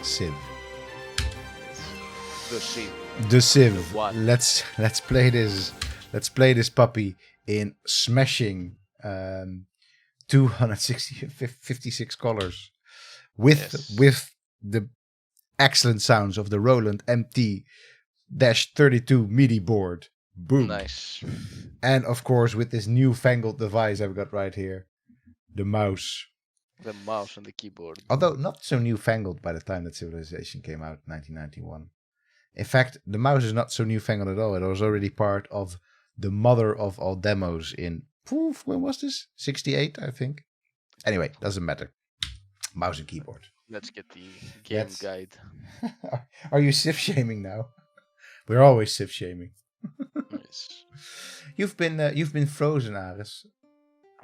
Civ. The Civ. The Civ. The what? Let's play this. Let's play this puppy in smashing 256 colors with the excellent sounds of the Roland MT-32 MIDI board. Boom. Nice. And of course, with this newfangled device I've got right here, the mouse. The mouse and the keyboard. Although not so newfangled by the time that Civilization came out, 1991. In fact, the mouse is not so newfangled at all. It was already part of the mother of all demos in, when was this? 68, I think. Anyway, doesn't matter. Mouse and keyboard. Let's get the game guide. Are you Civ shaming now? We're always Civ shaming. Yes. You've been frozen, Aris,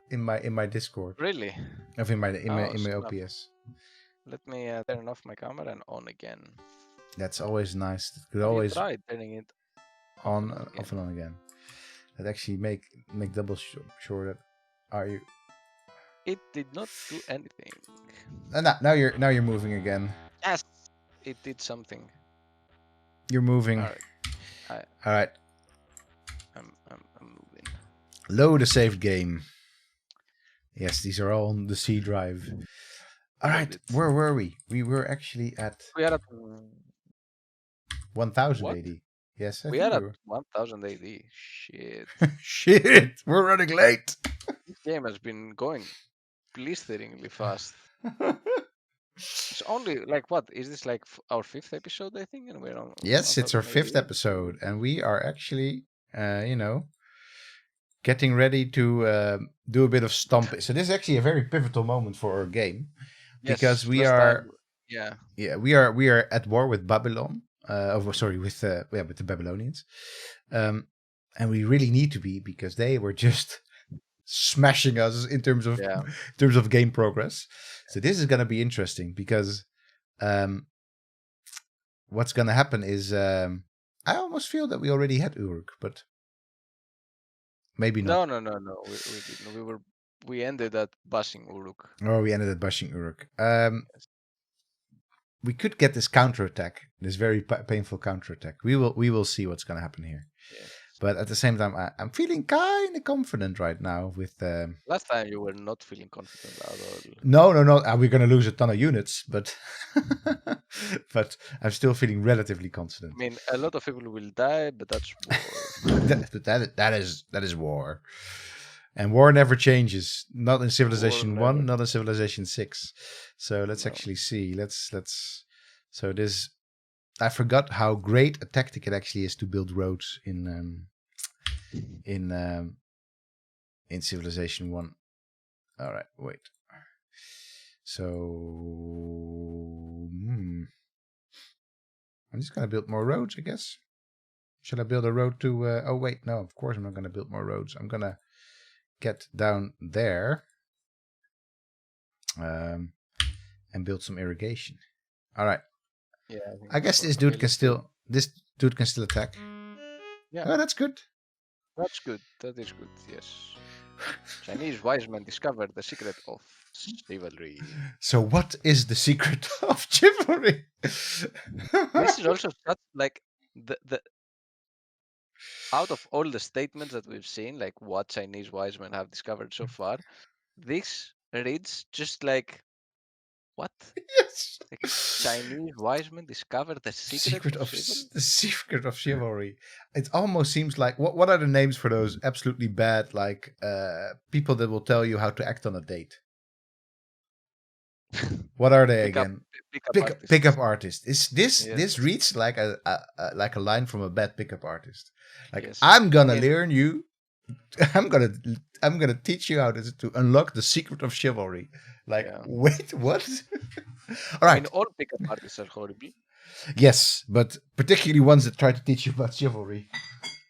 in my Discord. Really? Of in my OPS. Let me turn off my camera and on again. That's always nice. It could Have you always tried turning it on off and on again. That actually make double sure that are you. It did not do anything. Now you're moving again. Yes, it did something. You're moving. All right. I'm moving. Load a saved game. Yes, these are all on the C drive. All right, where were we? We were actually at. We are at 1000 what? AD. Yes, we are at 1000 AD. Shit. Shit, we're running late. This game has been going blisteringly fast. It's only like what is this like our 5th episode, I think, and we're on. Yes, it's our 5th episode, and we are actually, getting ready to do a bit of stomping. So this is actually a very pivotal moment for our game, because we are, we are at war with Babylon. With the Babylonians, and we really need to be, because they were just smashing us in terms of game progress. So this is going to be interesting, because what's going to happen is I almost feel that we already had Uruk, but maybe not. No. We didn't. We ended at bashing Uruk. Oh, we ended at bashing Uruk. We could get this counterattack, this very painful counterattack. We will see what's going to happen here. Yes. But at the same time, I'm feeling kind of confident right now with. Last time you were not feeling confident at all. No. We're going to lose a ton of units, but but I'm still feeling relatively confident. I mean, a lot of people will die, but that's war. that is war, and war never changes. Not in Civilization 1, not in Civilization 6. So let's actually see. Let's. So this. I forgot how great a tactic it actually is to build roads in Civilization 1. All right, wait. So I'm just gonna build more roads, I guess. Should I build a road to? Oh wait, no. Of course I'm not gonna build more roads. I'm gonna get down there and build some irrigation. All right. Yeah, I guess this dude can still attack. Yeah. Oh, that's good. That's good. That is good. Yes. Chinese wise men discovered the secret of chivalry. So, what is the secret of chivalry? This is also such like the out of all the statements that we've seen, like what Chinese wise men have discovered so far, this reads just like what? Yes. Like Chinese wise men discovered the secret of chivalry? The secret of chivalry. It almost seems like what are the names for those absolutely bad people that will tell you how to act on a date? What are they again? Pickup artist. Is this this reads like a line from a bad pickup artist? Like, yes. I'm gonna learn you. I'm gonna teach you how to unlock the secret of chivalry. Like, wait, what? All right. I mean, all pickup artists are horrible. Yes, but particularly ones that try to teach you about chivalry.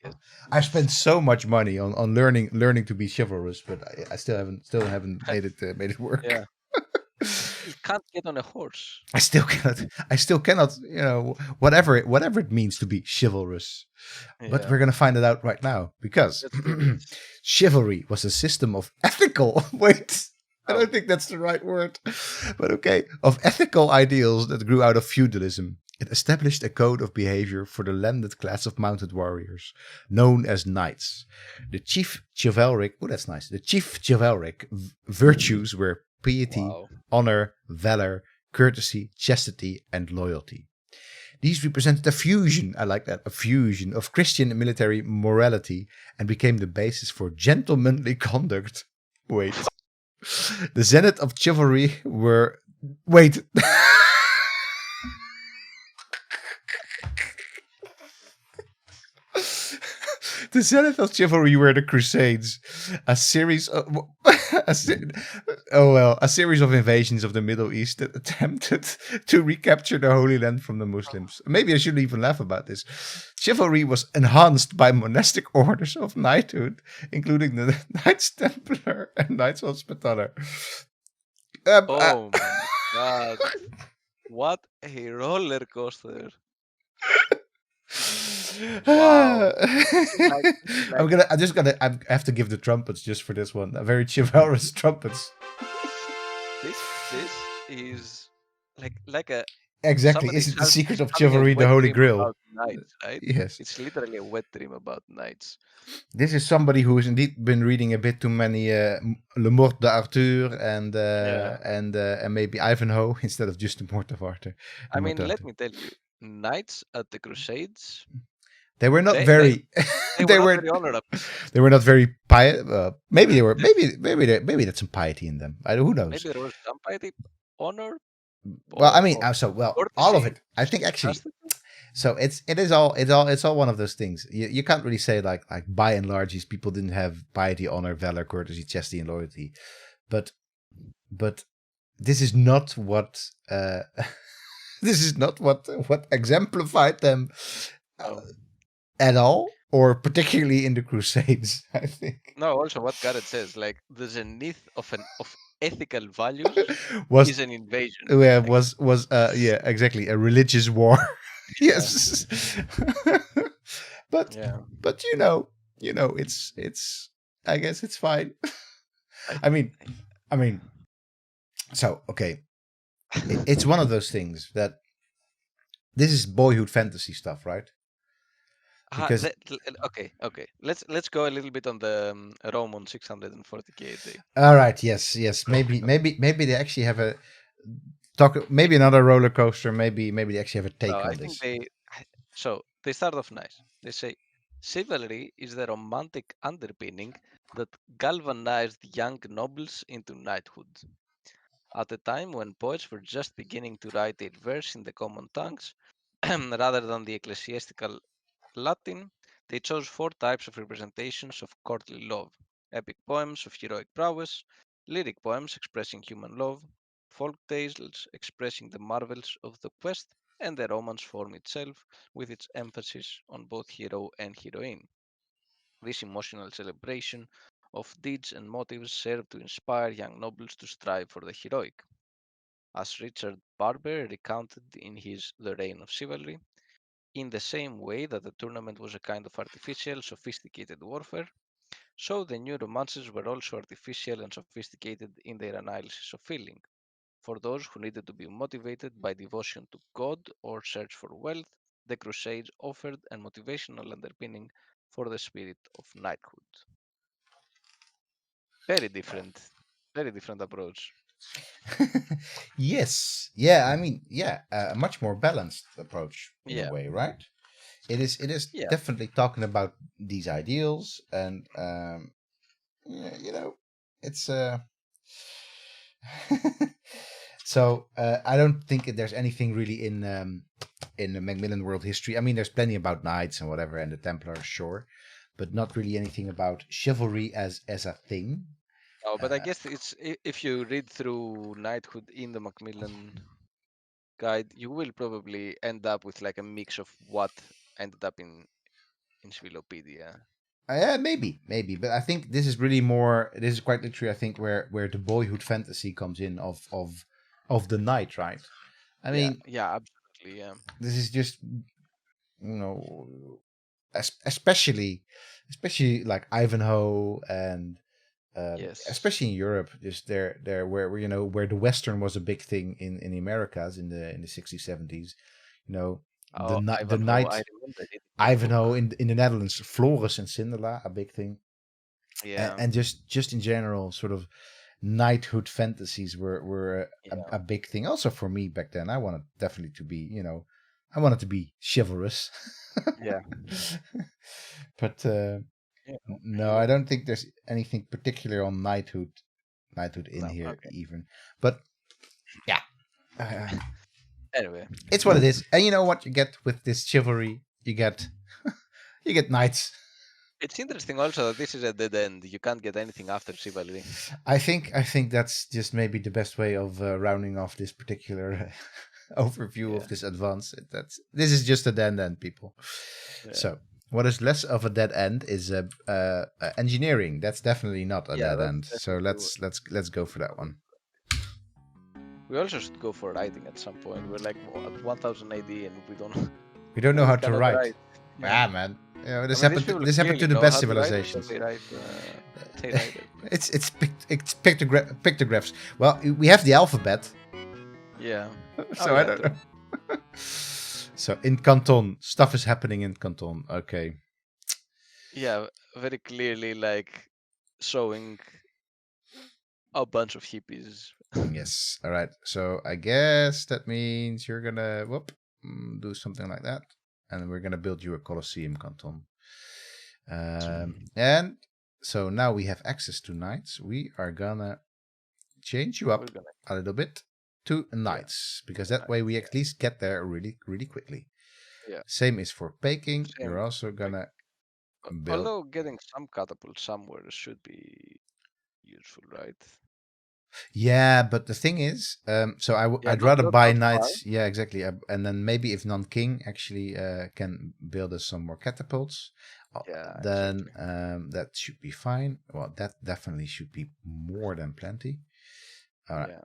Yes. I've spent so much money on learning to be chivalrous, but I still haven't made it work. Yeah. You can't get on a horse. I still cannot. Whatever it means to be chivalrous. Yeah. But we're gonna find it out right now, because chivalry was a system of ethical. Wait. I don't think that's the right word. But okay. Of ethical ideals that grew out of feudalism. It established a code of behavior for the landed class of mounted warriors, known as knights. The chief chivalric, oh, that's nice. The chief chivalric virtues were piety, honor, valor, courtesy, chastity, and loyalty. These represented a fusion, I like that, a fusion of Christian military morality and became the basis for gentlemanly conduct. Wait. The zenith of chivalry were. Wait. The zenith of chivalry were the Crusades, a series of a series of invasions of the Middle East that attempted to recapture the Holy Land from the Muslims. Maybe I shouldn't even laugh about this. Chivalry was enhanced by monastic orders of knighthood, including the Knights Templar and Knights Hospitaller. Oh my god! What a roller coaster! Wow. I have to give the trumpets just for this one. A very chivalrous trumpets. This is like a exactly. Is it the secret of chivalry, the Holy Grail? Knights, right? Yes. It's literally a wet dream about knights. This is somebody who has indeed been reading a bit too many Le Mort d'Arthur and maybe Ivanhoe instead of just the Mort of Arthur. I mean, let me tell you, knights at the Crusades. They were not very. They were not very honorable. They were not very pious. Maybe they were. Maybe that's some piety in them. Who knows? Maybe there was some piety, honor. Well, I mean, all of it. I think actually. So it's all one of those things. You can't really say like by and large these people didn't have piety, honor, valor, courtesy, chastity, and loyalty, but this is not what this is not what exemplified them. At all, or particularly in the Crusades, I think. No, also what Garrett says, like the zenith of ethical values is an invasion. Yeah, was exactly, a religious war. Yes. but it's I guess it's fine. I mean, so okay. It's one of those things that this is boyhood fantasy stuff, right? Because okay, let's go a little bit on the Roman 640k AD. All right, yes. Maybe they actually have a talk. Maybe another roller coaster. Maybe they actually have a take on this. So they start off nice. They say chivalry is the romantic underpinning that galvanized young nobles into knighthood. At a time when poets were just beginning to write their verse in the common tongues, rather than the ecclesiastical Latin, they chose 4 types of representations of courtly love: epic poems of heroic prowess, lyric poems expressing human love, folk tales expressing the marvels of the quest, and the romance form itself, with its emphasis on both hero and heroine. This emotional celebration of deeds and motives served to inspire young nobles to strive for the heroic. As Richard Barber recounted in his The Reign of Chivalry, in the same way that the tournament was a kind of artificial, sophisticated warfare, so the new romances were also artificial and sophisticated in their analysis of feeling. For those who needed to be motivated by devotion to God or search for wealth, the Crusades offered a motivational underpinning for the spirit of knighthood. Very different approach. Yes, yeah. I mean, a much more balanced approach in a way, right? It is definitely talking about these ideals, and it's so I don't think there's anything really in the Macmillan world history. I mean, there's plenty about knights and whatever, and the Templars, sure, but not really anything about chivalry as a thing. Oh, but I guess it's if you read through knighthood in the Macmillan guide, you will probably end up with like a mix of what ended up in Encyclopedia. Yeah, maybe, but I think this is really more. This is quite literally, I think, where the boyhood fantasy comes in of the knight, right? I mean, yeah, absolutely, yeah. This is just especially like Ivanhoe and especially in Europe, just there where you know where the Western was a big thing in the Americas in the 60s, 70s. You know, the Ivanhoe, night I remember it. Ivanhoe in the Netherlands, Floris and Cinderella, a big thing. Yeah. And just in general, sort of knighthood fantasies were a big thing. Also for me back then, I wanted definitely to be, you know, I wanted to be chivalrous. Yeah. But no, I Anyway. don't think there's anything particular on knighthood in No, here okay. even. But yeah, Anyway, it's what it is. And you know what you get with this chivalry? You get you get knights. it's interesting also that this is a dead end. You can't get anything after chivalry. I think that's just maybe the best way of rounding off this particular overview of this advance. This is just a dead end, people. Yeah. So what is less of a dead end is engineering. That's definitely not a dead end. So let's go for that one. We also should go for writing at some point. We're like at 1000 AD and we don't know how to cannot write. Yeah. Man. You know, this happened to the best civilizations. They write it's pictographs. Well, we have the alphabet. Yeah. So I don't know. So in Canton, stuff is happening in Canton. Okay. Yeah, very clearly like showing a bunch of hippies. Yes. All right. So I guess that means you're gonna do something like that, and we're gonna build you a Colosseum, Canton. And so now we have access to knights. We are gonna change you up a little bit to knights because that way we at least get there really, really quickly. Yeah. Same is for Peking. You're also gonna build. Although getting some catapults somewhere should be useful, right? Yeah, but the thing is, so I'd rather buy knights. Yeah, exactly. And then maybe if non-king actually can build us some more catapults, then that should be fine. Well, that definitely should be more than plenty. All right,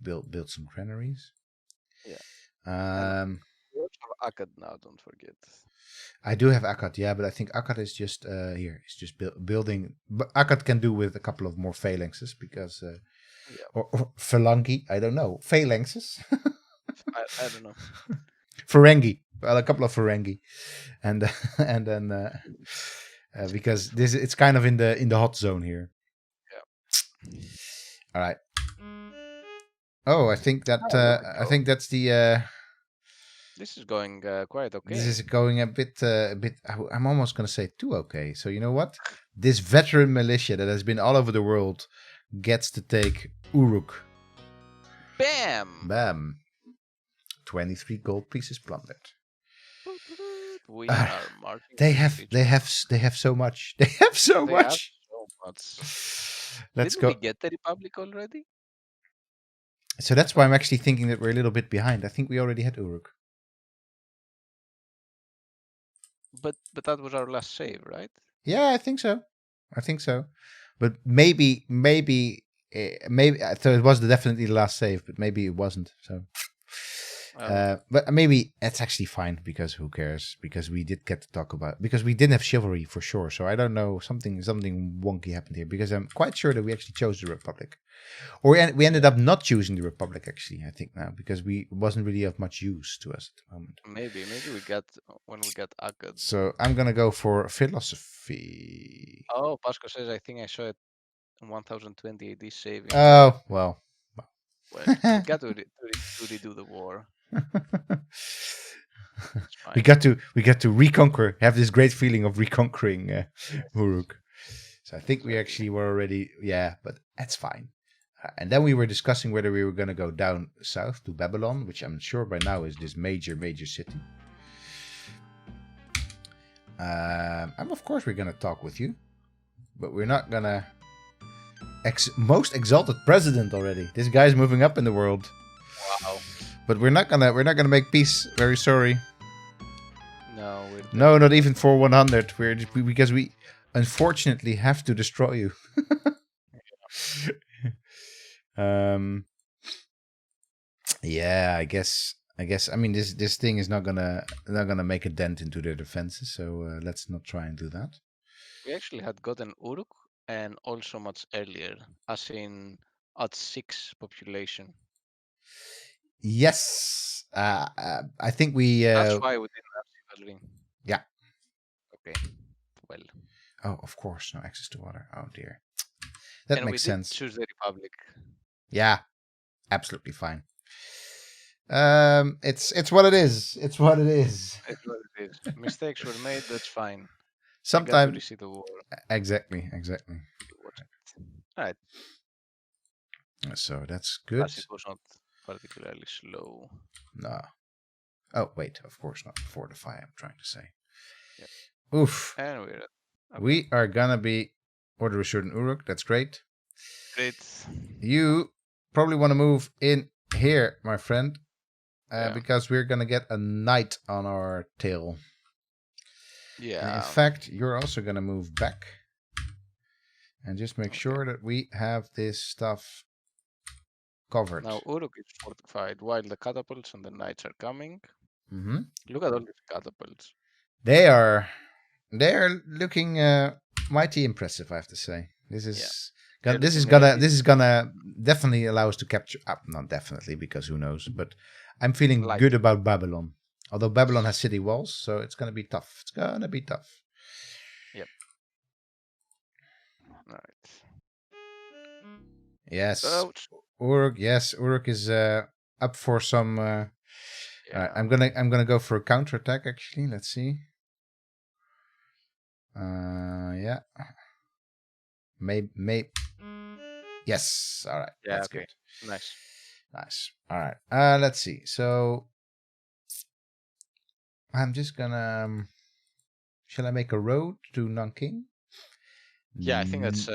build some granaries. Yeah. We also have Akkad now. Don't forget. I do have Akkad, yeah, but I think Akkad is just here. It's just building. But Akkad can do with a couple of more phalanxes because, or phalangi. I don't know phalanxes. I don't know. Ferengi. Well, a couple of Ferengi, and then because it's kind of in the hot zone here. Yeah. All right. Oh, I think that's the. This is going quite okay. This is going a bit. I'm almost gonna say too okay. So you know what? This veteran militia that has been all over the world gets to take Uruk. Bam! Bam. 23 gold pieces plundered. We are marching. They have so much. They have so much. Let's go. Did we get the Republic already? So that's why I'm actually thinking that we're a little bit behind. I think we already had Uruk. But that was our last save, right? Yeah, I think so. But maybe so it was definitely the last save, but maybe it wasn't. So but maybe it's actually fine because who cares? Because we did get to talk about because we didn't have chivalry for sure. So I don't know, something wonky happened here because I'm quite sure that we actually chose the Republic, or we ended up not choosing the Republic actually. I think now because we wasn't really of much use to us at the moment. Maybe we got when we got Akkad. So I'm gonna go for philosophy. Oh, Pasco says I think I saw it in 1020 AD saving. Oh well. Well, we got to redo the war. we got to reconquer. Have this great feeling of reconquering Uruk. So I think we actually were already but that's fine. And then we were discussing whether we were going to go down south to Babylon, which I'm sure by now is this major city. Of course we're going to talk with you, but we're not going to. Most exalted president already. This guy's moving up in the world. Wow. But we're not gonna make peace. Very sorry. No, not even for 100. Because we unfortunately have to destroy you. Yeah, I guess. I mean, this thing is not gonna make a dent into their defenses. So let's not try and do that. We actually had gotten Uruk and also much earlier, as in at 6 population. Yes. I think we. That's why we didn't have Chivalry. Yeah. Okay. Well. Oh, of course, no access to water. Oh dear. That And we makes did sense. choose the Republic. Yeah, absolutely fine. It's what it is. It's what it is. It's what it is. Mistakes were made. That's fine. You got to Sometimes, receive the war. exactly. All right. So that's good. Classic was not particularly slow. No. Oh wait, of course not. Fortify. I'm trying to say. Yep. Oof. And We are gonna be order assured in Uruk. That's great. Great. You probably want to move in here, my friend, because we're gonna get a knight on our tail. Yeah. And in fact, you're also gonna move back and just make sure that we have this stuff covered. Now Uruk is fortified while the catapults and the knights are coming. Mm-hmm. Look at all these catapults. They are looking mighty impressive, I have to say. This is this is gonna definitely allow us to capture. Not definitely, because who knows? But I'm feeling good about Babylon. Although Babylon has city walls, so it's gonna be tough. It's gonna be tough. Yep. All right. Yes. Ouch. Uruk. Yes, Uruk is up for some. I'm gonna go for a counterattack. Actually, let's see. Yeah. Maybe. Yes. All right. Yeah. That's Okay. good. Nice. All right. Let's see. So I'm just gonna. Shall I make a road to Nanking? Yeah, I think that's.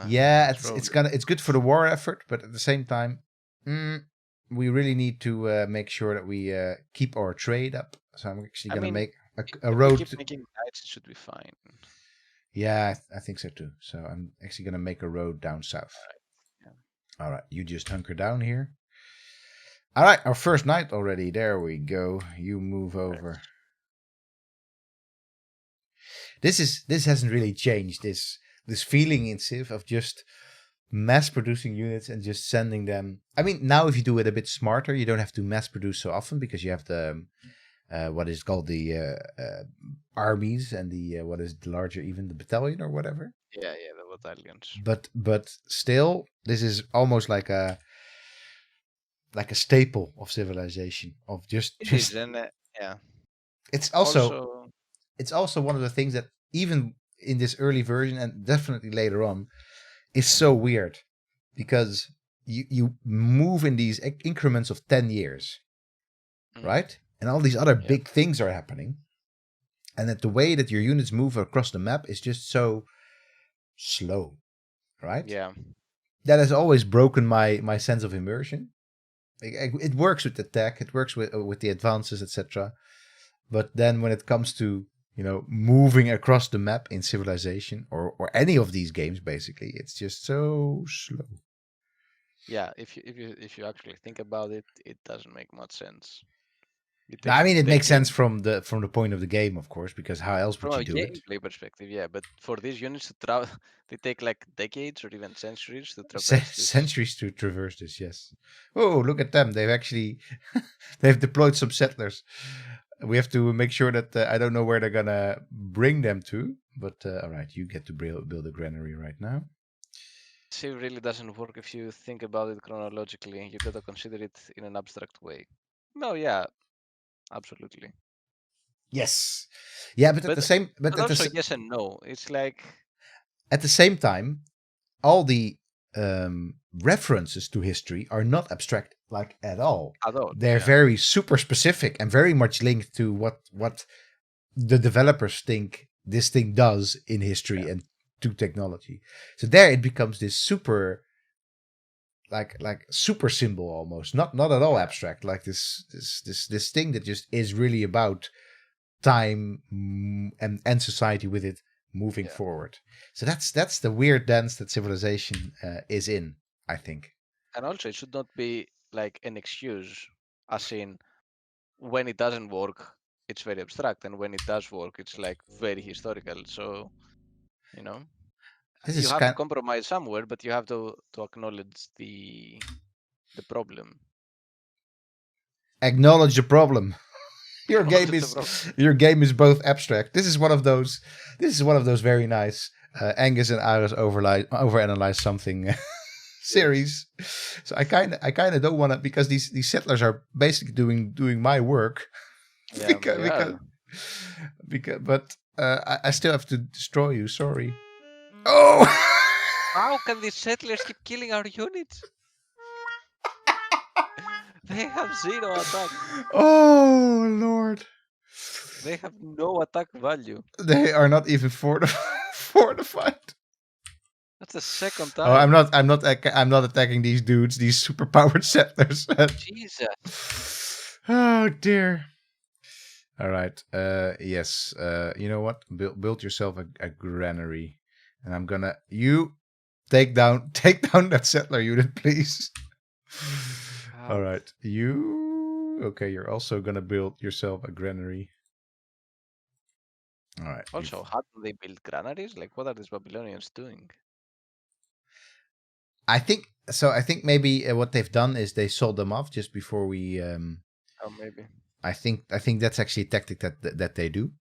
Yeah, it's good for the war effort, but at the same time, we really need to make sure that we keep our trade up. So I'm actually gonna make a road. If we keep making knights, it should be fine. Yeah, I think so too. So I'm actually gonna make a road down south. All right, you just hunker down here. All right, our first knight already. There we go. You move over. This hasn't really changed. This feeling in Civ of just mass producing units and just sending them. I mean, now if you do it a bit smarter, you don't have to mass produce so often because you have the what is called the armies and the what is the larger, even the battalion or whatever. Yeah, the battalions. But still, this is almost like a staple of civilization of just. It is, and yeah. It's also one of the things that even in this early version and definitely later on is so weird because you move in these increments of 10 years, right? And all these other big things are happening. And that the way that your units move across the map is just so slow, right? Yeah. That has always broken my sense of immersion. It works with the tech, it works with the advances, etc. But then when it comes to moving across the map in Civilization or any of these games, basically, it's just so slow. Yeah, if you actually think about it, it doesn't make much sense. No, I mean, it makes sense from the point of the game, of course, because how else would you do it? From a gameplay perspective, yeah. But for these units to travel, they take like decades or even centuries to traverse this. Centuries to traverse this, yes. Oh, look at them! They've deployed some settlers. We have to make sure that I don't know where they're gonna bring them to, but all right, you get to build a granary right now. Civ really doesn't work if you think about it chronologically. You gotta consider it in an abstract way. No, yeah, absolutely. Yes, yeah, but at the same, but also yes and no. It's like at the same time, all the references to history are not abstract like at all. They're very super specific and very much linked to what the developers think this thing does in history and to technology. So there it becomes this super like super symbol almost, not at all abstract, like this thing that just is really about time and society with it moving forward. So that's the weird dance that Civilization is in, I think. And also it should not be like an excuse, as in when it doesn't work, it's very abstract, and when it does work, it's like very historical. So, you have to compromise somewhere, but you have to acknowledge the problem. Acknowledge the problem. Your game is both abstract. This is one of those very nice Angus and Aris overanalyze something series. So I kind of don't want to, because these settlers are basically doing my work. Yeah, but I still have to destroy you. Sorry. Oh! How can these settlers keep killing our units? They have 0 attack. Oh Lord! They have no attack value. They are not even fortified. That's the second time. Oh, I'm not attacking these dudes, these superpowered settlers. Jesus. Oh dear. All right. Yes. You know what? Build yourself a granary, and I'm gonna take down that settler unit, please. All right. Okay? You're also gonna build yourself a granary. All right. Also, how do they build granaries? Like, what are these Babylonians doing? I think maybe what they've done is they sold them off just before we. Oh, maybe. I think that's actually a tactic that they do.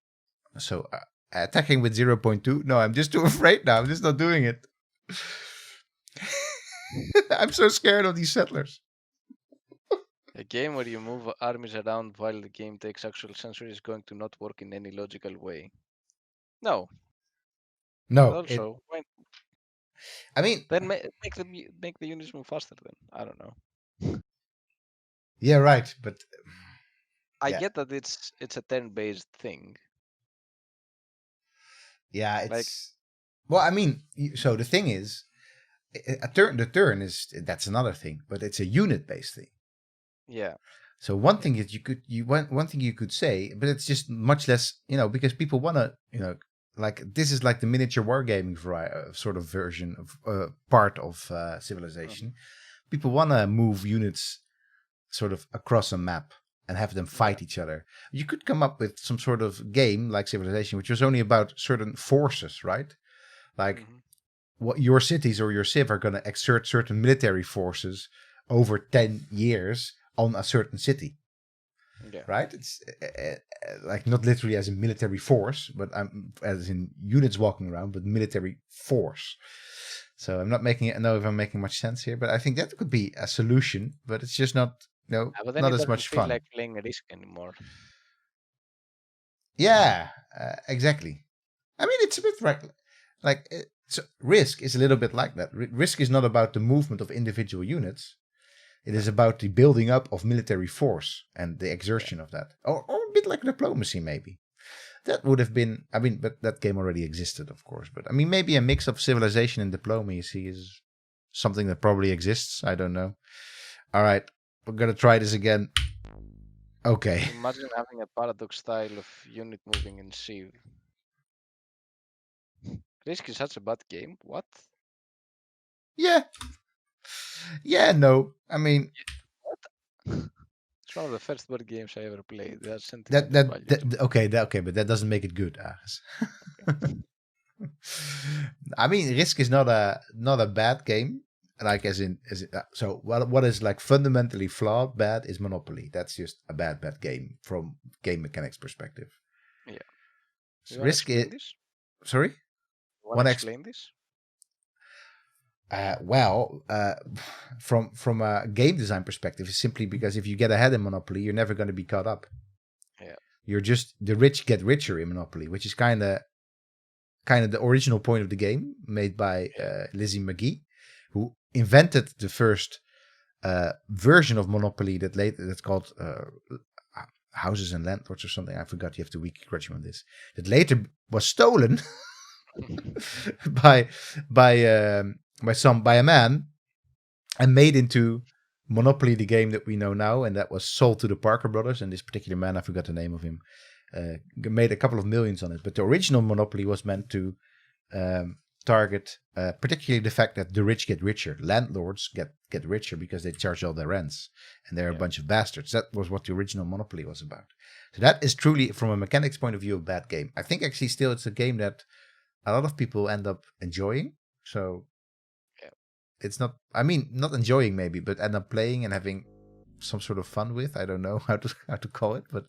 So attacking with 0.2. No, I'm just too afraid now. I'm just not doing it. I'm so scared of these settlers. A game where you move armies around while the game takes actual censory is going to not work in any logical way. No. No. Also, I mean, then make the units move faster. Then I don't know. Yeah, right. But I get that it's a turn-based thing. Yeah, it's well. I mean, so the thing is, the turn is that's another thing, but it's a unit-based thing. Yeah. So one thing is one thing you could say, but it's just much less, because people want to, like this is like the miniature wargaming sort of version of part of Civilization. People want to move units sort of across a map and have them fight each other. You could come up with some sort of game like Civilization, which was only about certain forces, right? Like what your cities or your civ are going to exert certain military forces over 10 years on a certain city. Yeah. Right? It's like not literally as a military force, but as in units walking around, but military force. So I don't know if I'm making much sense here, but I think that could be a solution, but it's just not, but then not it as much doesn't feel fun. like playing Risk anymore. Yeah, exactly. I mean, it's a bit like Risk is a little bit like that. Risk is not about the movement of individual units. It is about the building up of military force and the exertion of that. Or a bit like diplomacy, maybe. That would have been, but that game already existed, of course. But maybe a mix of Civilization and diplomacy is something that probably exists. I don't know. All right, we're going to try this again. Okay. Imagine having a paradox style of unit moving in Civ. Risk is such a bad game. What? Yeah. Yeah, no. I mean... What? It's one of the first bad games I ever played. That's okay, but that doesn't make it good, Aris. Okay. I mean, Risk is not a bad game. Like so what is like fundamentally flawed bad is Monopoly. That's just a bad game from game mechanics perspective. Yeah. So Risk is sorry. Want to explain this? From a game design perspective, it's simply because if you get ahead in Monopoly, you're never going to be caught up. Yeah. You're just the rich get richer in Monopoly, which is kind of the original point of the game, made by Lizzie McGee, who invented the first version of Monopoly that's called Houses and Landlords or something. I forgot. You have to wiki correct me on this. That later was stolen by a man and made into Monopoly, the game that we know now, and that was sold to the Parker brothers. And this particular man, I forgot the name of him, made a couple of millions on it. But the original Monopoly was meant to target particularly the fact that the rich get richer. Landlords get richer because they charge all their rents, and they're a bunch of bastards. That was what the original Monopoly was about. So that is truly, from a mechanics point of view, a bad game. I think actually still it's a game that a lot of people end up enjoying. So Yeah. it's not. I mean, not enjoying maybe, but end up playing and having some sort of fun with. I don't know how to call it, but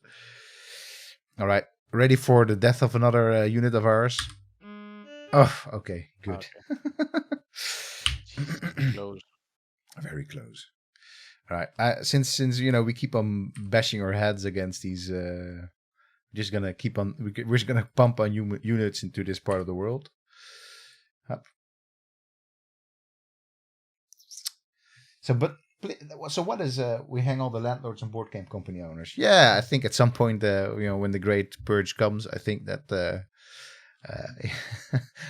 all right. Ready for the death of another unit of ours? Oh, okay, good. Okay. Close. Very close. All right. Since we keep on bashing our heads against these, just gonna keep on. We're just gonna pump on units into this part of the world. Up. So what is we hang all the landlords and board game company owners? Yeah, I think at some point, when the great purge comes, I think that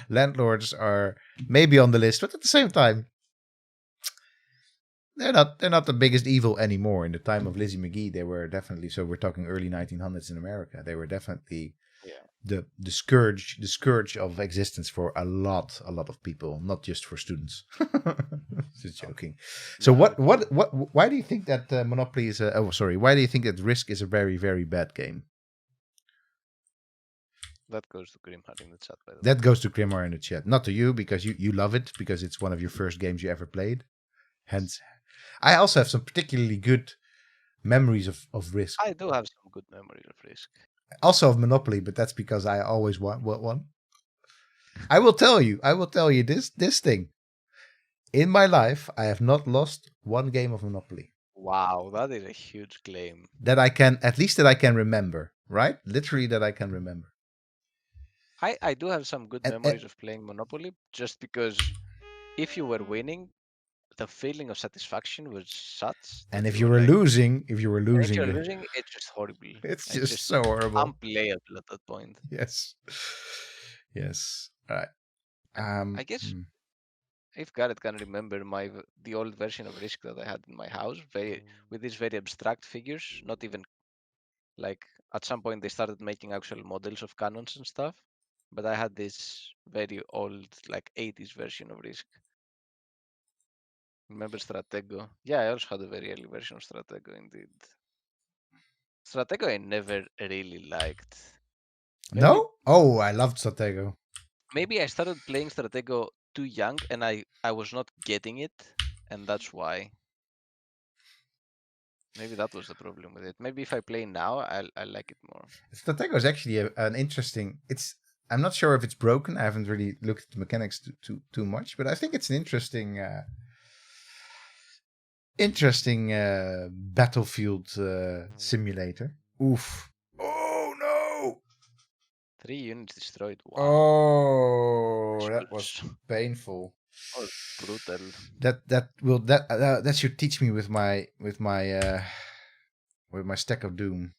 landlords are maybe on the list, but at the same time, they're not the biggest evil anymore. In the time of Lizzie McGee, they were definitely. So we're talking early 1900s in America. They were definitely the scourge of existence for a lot of people, not just for students. Just joking. So why do you think that Monopoly is why do you think that Risk is a very, very bad game? That goes to Grimhard in the chat, by the way. That goes to Grimhard in the chat, not to you, because you love it, because it's one of your first games you ever played. Hence, I also have some particularly good memories of Risk. I do have some good memories of Risk. Also of Monopoly, but that's because I always won. I will tell you this thing. In my life, I have not lost one game of Monopoly. Wow, that is a huge claim. That I can remember, right? Literally that I can remember. I do have some good memories of playing Monopoly, just because if you were winning, the feeling of satisfaction was such. And if you were losing, if you're losing, it's just horrible. It's just so horrible, unplayable at that point. Yes. All right. I guess if Garrett can remember the old version of Risk that I had in my house, with these very abstract figures, not even like at some point they started making actual models of cannons and stuff. But I had this very old, like 80s version of Risk. Remember Stratego? Yeah, I also had a very early version of Stratego, indeed. Stratego I never really liked. No? Oh, I loved Stratego. Maybe I started playing Stratego too young and I was not getting it, and that's why. Maybe that was the problem with it. Maybe if I play now, I'll like it more. Stratego is actually an interesting. I'm not sure if it's broken. I haven't really looked at the mechanics too much, but I think it's an interesting battlefield simulator. Oof. Oh no! 3 units destroyed. Wow. Oh, that was painful. That was brutal. That should teach me with my stack of doom.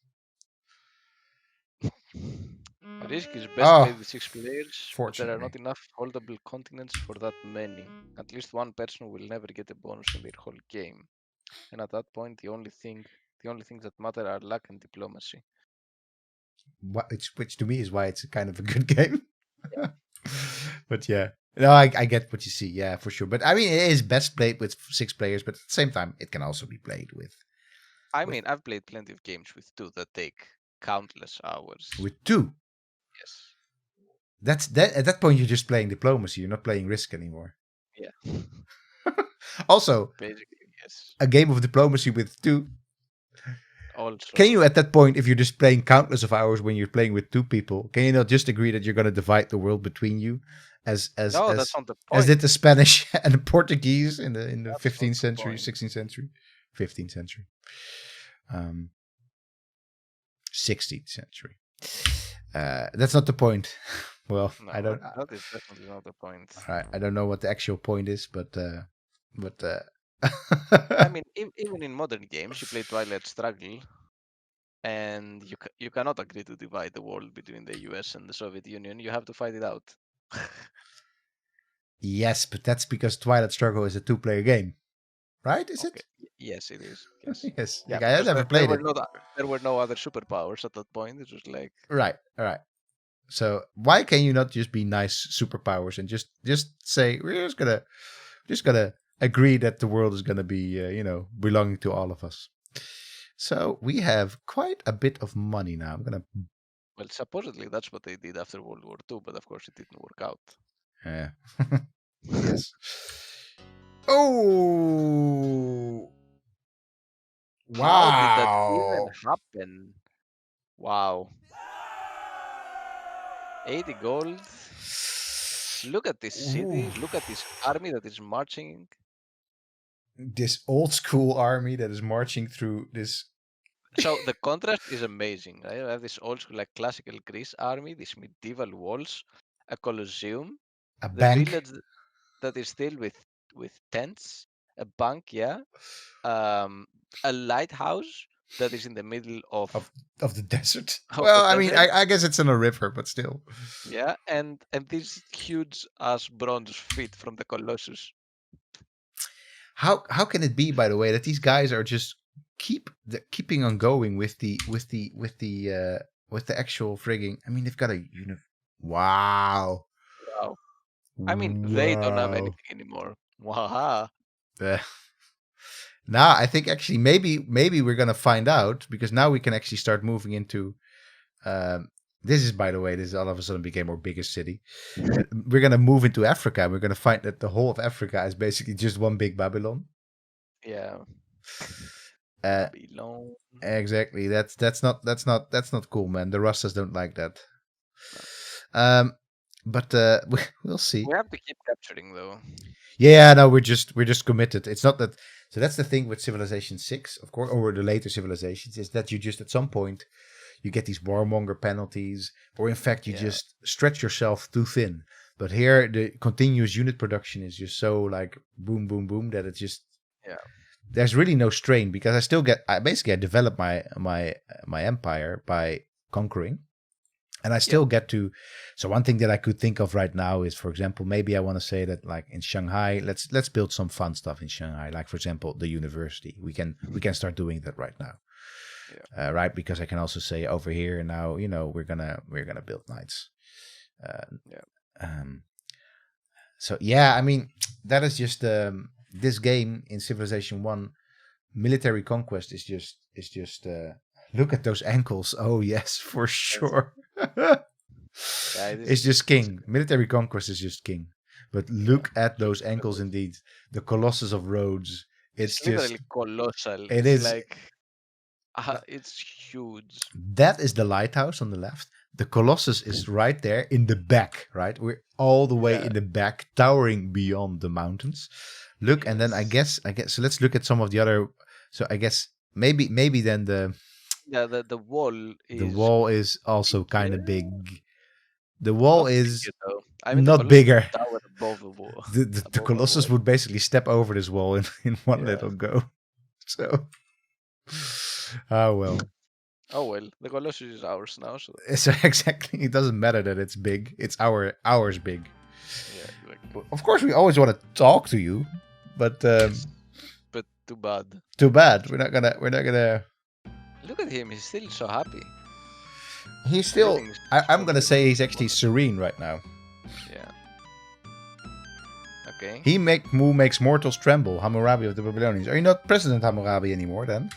Risk is best played with 6 players, but there are not enough holdable continents for that many. At least one person will never get a bonus in their whole game. And at that point, the only things that matter are luck and diplomacy. Which to me is why it's kind of a good game. Yeah. But yeah, no, I get what you see. Yeah, for sure. But I mean, it is best played with 6 players, but at the same time, it can also be played with. I mean, I've played plenty of games with 2 that take countless hours. With 2? Yes. At that point, you're just playing diplomacy. You're not playing Risk anymore. Yeah. Also, basically, yes. A game of diplomacy with 2. Also, can you, at that point, if you're just playing countless of hours when you're playing with 2 people, can you not just agree that you're going to divide the world between you, that's not the point. As did the Spanish and the Portuguese in the 15th century, 16th century, 15th century, 16th century. That's not the point. Well, no, I don't. That is definitely not the point. All right, I don't know what the actual point is, but. I mean, even in modern games, you play Twilight Struggle, and you cannot agree to divide the world between the US and the Soviet Union. You have to fight it out. Yes, but that's because Twilight Struggle is a 2-player game, right? Is it? Yes, it is. Yes. Yes. Yeah, I never played it. There were no other superpowers at that point. It was like right. All right. So why can you not just be nice superpowers and just say we're just gonna agree that the world is gonna be belonging to all of us? So we have quite a bit of money now. I'm gonna. Well, supposedly that's what they did after World War II, but of course it didn't work out. Yeah. Yes. Oh! How did that even Wow! happen? Wow. 80 gold. Look at this Ooh. city. Look at this army that is marching. This old school army that is marching through this. So the contrast is amazing. Right? I have this old school, like classical Greece army, these medieval walls, a colosseum, A the bank village that is filled with tents, a bank, yeah, a lighthouse that is in the middle of of of the desert. of the Well, I mean, desert, I guess it's on a river, but still. yeah, and these huge ass bronze feet from the Colossus. How can it be, by the way, that these guys are just keeping on going with the actual frigging? I mean, they've got a Wow. Wow. I mean, they don't have Wow. anything anymore. Waha. Uh, now I think actually maybe we're gonna find out, because now we can actually start moving into. Um, this is, by the way, this all of a sudden became our biggest city. We're gonna move into Africa, and we're gonna find that the whole of Africa is basically just one big Babylon. Yeah. Uh, Babylon. exactly. That's not cool, man. The Rastas don't like that. No. But we'll see. We have to keep capturing though. Yeah, no, we're just committed. It's not that. So that's the thing with Civilization 6, of course, or the later civilizations, is that you just at some point you get these warmonger penalties, or in fact you Yeah. just stretch yourself too thin. But here the continuous unit production is just so like boom, boom, boom that it's just Yeah. there's really no strain, because I develop my empire by conquering. And I still Yep. get to. So one thing that I could think of right now is, for example, maybe I want to say that, like in Shanghai, let's build some fun stuff in Shanghai. Like, for example, the university. We can start doing that right now, Yeah. right? Because I can also say over here now, we're gonna build knights. Yeah. Um, so yeah, I mean, that is just this game in Civilization 1. Military conquest is just look at those ankles. Oh yes, for sure. Yeah, it It's is. just It's king. Military conquest is just king. But look at those ankles, incredible. indeed. The Colossus of Rhodes. It's It's literally just. colossal. It It's is. like it's huge. That is the lighthouse on the left. The Colossus is right there in the back, right? We're all the way Yeah. in the back, towering beyond the mountains. Look, and then I Yes. guess so let's look at some of the other. So I guess maybe then Yeah. The wall the is wall is also kind bigger. of big. The wall Not is bigger though. I mean, the not Colossus would bigger. tower above the wall. The Above our Colossus wall. would basically step over this wall in one Yeah. little go. So, oh well. Oh well, the Colossus is ours now. So So exactly, it doesn't matter that it's big. It's ours big. yeah, exactly. Of course, we always want to talk to you, but Yes, but too bad. too bad. We're not gonna. Look at him. He's still so happy. He's still. Living I'm so gonna good. say he's actually serene right now. Yeah. Okay. Who makes mortals tremble. Hammurabi of the Babylonians. Are you not President Hammurabi anymore then?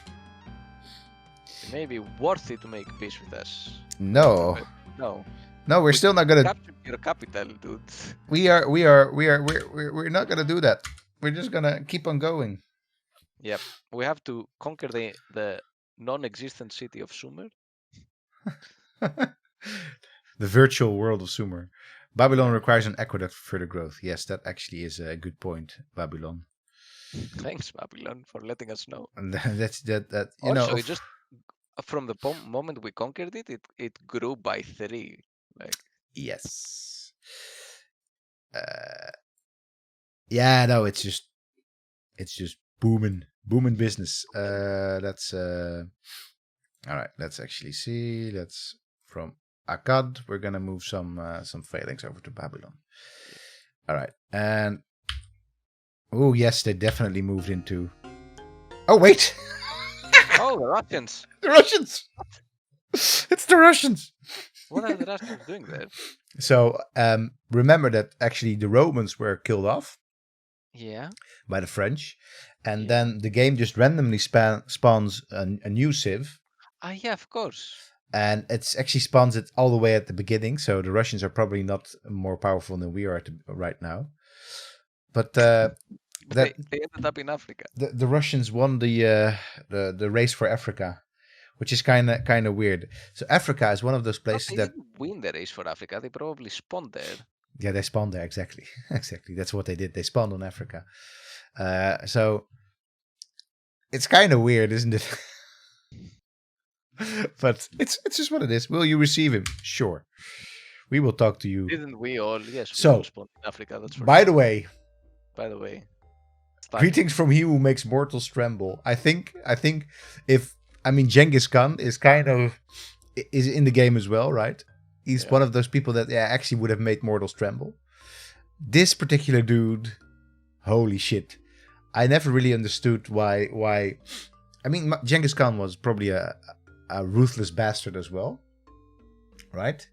It may be worthy to make peace with us. No. But no. No, we're We still not gonna. captured your capital, dude. We're not gonna do that. We're just gonna keep on going. Yep. We have to conquer the non-existent city of Sumer. The virtual world of Sumer. Babylon Yeah. requires an aqueduct for further growth. Yes, that actually is a good point, Babylon. Thanks, Babylon, for letting us know. And that's that Also, it just from the moment we conquered it, it grew by 3. Like yes. Yeah, no, it's just booming business. That's all right. Let's actually see. Let's from Akkad. We're gonna move some phalanx over to Babylon. All right, and oh yes, they definitely moved into. Oh wait, oh, the Russians. the Russians. It's the Russians. What are the Russians doing there? So remember that actually the Romans were killed off. Yeah. By the French, and then the game just randomly spawns a new civ. Ah, yeah, of course. And it's actually spawns it all the way at the beginning, so the Russians are probably not more powerful than we are right now. But But that they ended up in Africa. the Russians won the race for Africa, which is kind of weird. So Africa is one of those No, places they that didn't win the race for Africa. They probably spawned there. yeah, they spawned there exactly. Exactly. That's what they did. They spawned on Africa. So it's kind of weird, isn't it? But it's just what it is. Will you receive him? Sure. We will talk to you. Didn't we all? Yes, we So, all spawned in Africa. That's for by sure. the way, Stalin. greetings from he who makes mortals tremble. I think if Genghis Khan is kind of is in the game as well, right? He's one of those people that actually would have made mortals tremble. This particular dude, holy shit. I never really understood why Genghis Khan was probably a ruthless bastard as well. Right?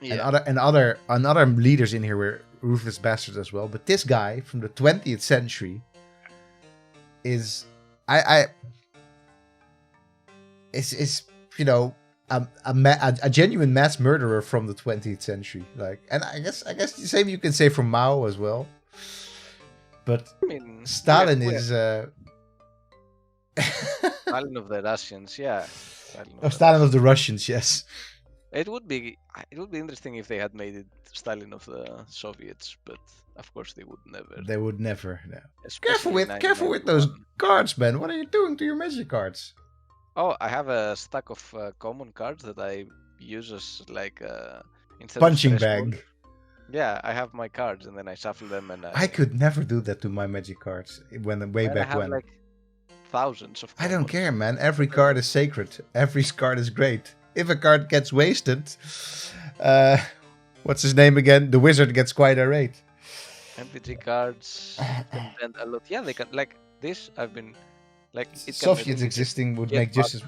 Yeah. And other leaders in here were ruthless bastards as well. But this guy from the 20th century is is a genuine mass murderer from the 20th century. Like, and I guess the same you can say from Mao as well. But Stalin is Stalin of the Russians, yeah. Stalin of the Russians, yes. It would be interesting if they had made it Stalin of the Soviets, but of course they would never. They would never. No. Careful with those cards, man. What are you doing to your magic cards? Oh, I have a stack of common cards that I use as like instead punching of bag. Yeah, I have my cards and then I shuffle them and I could never do that to my magic cards way back I have when. Like thousands of. I don't care, man. Every card is sacred. Every card is great. If a card gets wasted, what's his name again? The wizard gets quite irate. MTG cards can a lot. Yeah, they can like this. I've been like Soviets existing would make just as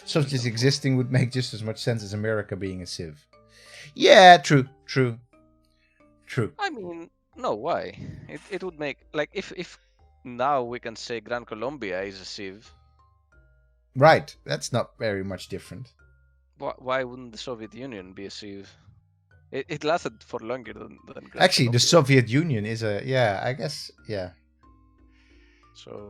Soviets existing would make just as much sense as America being a civ. Yeah, true. I mean, no, why? It would make like if now we can say Gran Colombia is a civ. Right, that's not very much different. Why wouldn't the Soviet Union be a civ? It lasted for longer than Gran Actually, Colombia. the Soviet Union is I guess. So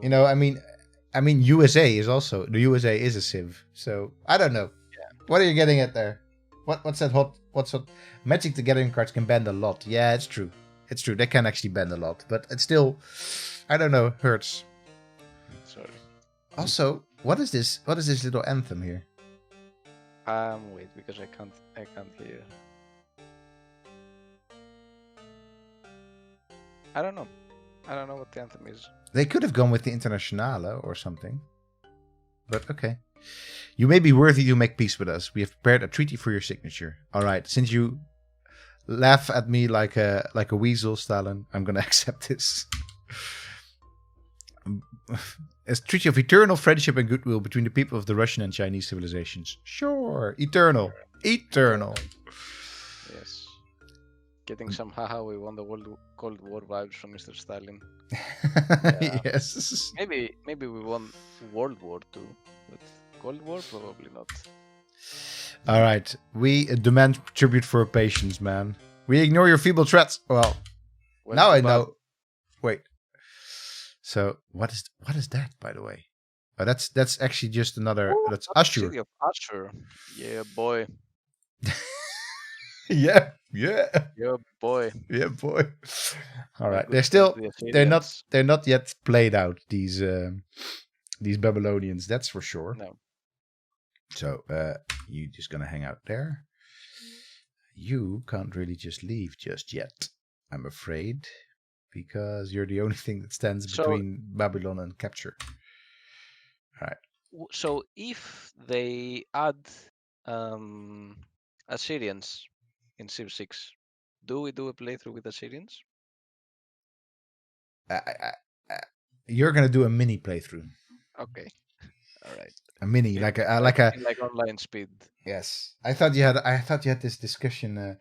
USA is also the USA is a civ. So I don't know. Yeah. What are you getting at there? What's that hot? Magic the Gathering cards can bend a lot. Yeah, it's true. It's true. They can actually bend a lot, but it still, I don't know, hurts. Sorry. Also, what is this? What is this little anthem here? Wait, because I can't hear. I don't know what the anthem is. They could have gone with the Internationale or something. But okay. You may be worthy to make peace with us. We have prepared a treaty for your signature. All right. Since you laugh at me like a weasel, Stalin, I'm going to accept this. A treaty of eternal friendship and goodwill between the people of the Russian and Chinese civilizations. Sure. Eternal. Yes. Getting some haha, we won the Cold War vibes from Mr. Stalin. Yes. Maybe we won World War II, but Cold War probably not. All right, we demand tribute for patience, man. We ignore your feeble threats. Well now I know. Wait. So what is that, by the way? Oh, that's actually just another. That's Ashur. City of Ashur. Yeah, boy. Yeah, boy. All right, they're not yet played out, these Babylonians, that's for sure. No. So you just gonna hang out there. You can't really just leave just yet, I'm afraid, because you're the only thing that stands between Babylon and capture. All right. So if they add Assyrians in Civ 6, do we do a playthrough with Assyrians? You're gonna do a mini playthrough. Okay. All right. A mini, like online speed. Yes, I thought you had this discussion.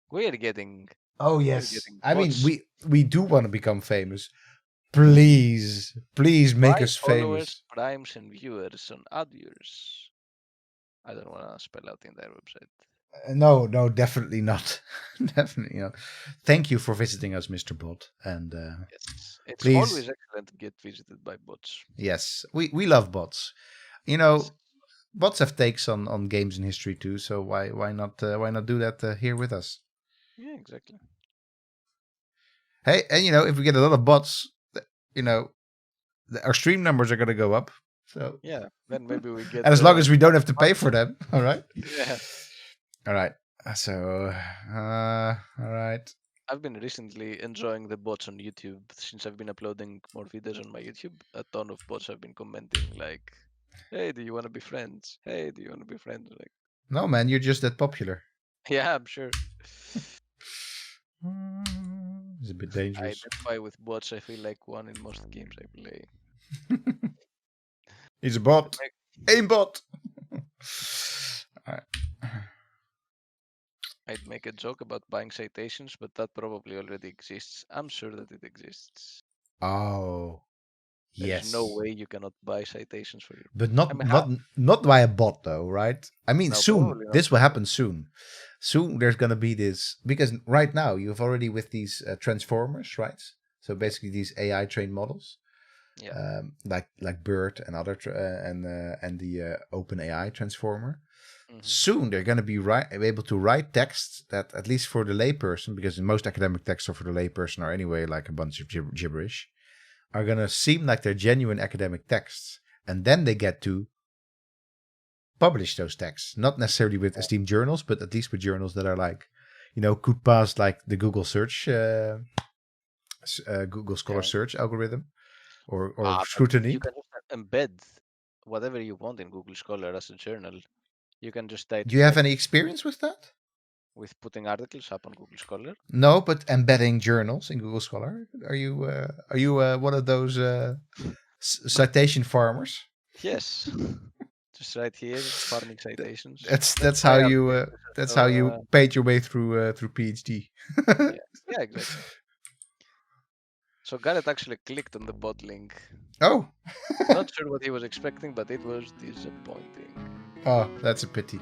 We are getting. Oh yes, I mean we do want to become famous. Please make us famous. Primes and viewers on AdViewers. I don't want to spell out the entire website. No, definitely not. Definitely not. Thank you for visiting us, Mr. Bot. And Yes, it's please, always excellent to get visited by bots. yes, we love bots. Yes. Bots have takes on games in history too. So why not do that here with us? Yeah, exactly. Hey, and if we get a lot of bots, you know, our stream numbers are gonna go up. So Yeah, then maybe we get and as long as we don't have to pay for them, all right. yeah. All right. So, all right. I've been recently enjoying the bots on YouTube since I've been uploading more videos on my YouTube. A ton of bots have been commenting like, "Hey, do you want to be friends? Hey, do you want to be friends?" Like, No, man, you're just that popular. yeah, I'm sure. It's a bit I dangerous. identify with bots. I feel like one in most games I play. He's a bot. Aim bot. All right. I'd make a joke about buying citations, but that probably already exists. I'm sure that it exists. Oh, There's no yes. way you cannot buy citations for your. But I not mean, not not by a bot though, right? I mean, no, soon. probably not. This will happen soon. Soon there's gonna be this because right now you've already with these transformers, right? So Yeah, basically these AI trained models, yeah. like Bird and other and the Open AI transformer. Hmm. Soon they're gonna be able to write text that at least for the layperson, because most academic texts are for the layperson are anyway like a bunch of gibberish, are gonna seem like they're genuine academic texts, and then they get to publish those texts, not necessarily with esteemed journals, but at least with journals that are like, could pass like the Google search, Google Scholar Yeah. search algorithm or But you scrutiny. can just embed whatever you want in Google Scholar as a journal. You can just type Do you have like any experience with that? with putting articles up on Google Scholar. No, but embedding journals in Google Scholar. Are you one of those citation farmers? Yes, just right here, farming citations. That's Let's that's how try out you the uh, episode that's how of you paid your way through PhD. yeah, yeah, exactly. So Garrett actually clicked on the bot link. Oh, Not sure what he was expecting, but it was disappointing. oh, that's a pity.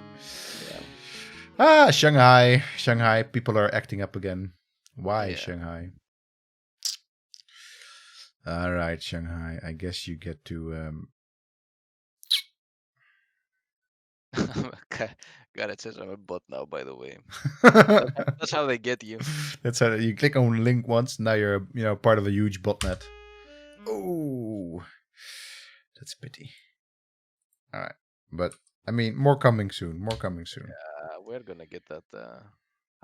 Yeah, Shanghai. People are acting up again. Why yeah. Shanghai? All right, Shanghai. I guess you get to. Garrett says I'm a bot now, by the way. That's how they get you. That's how you click on a link once. Now you're part of a huge botnet. Oh, that's a pity. All right, but I mean, more coming soon. More coming soon. We're gonna get that.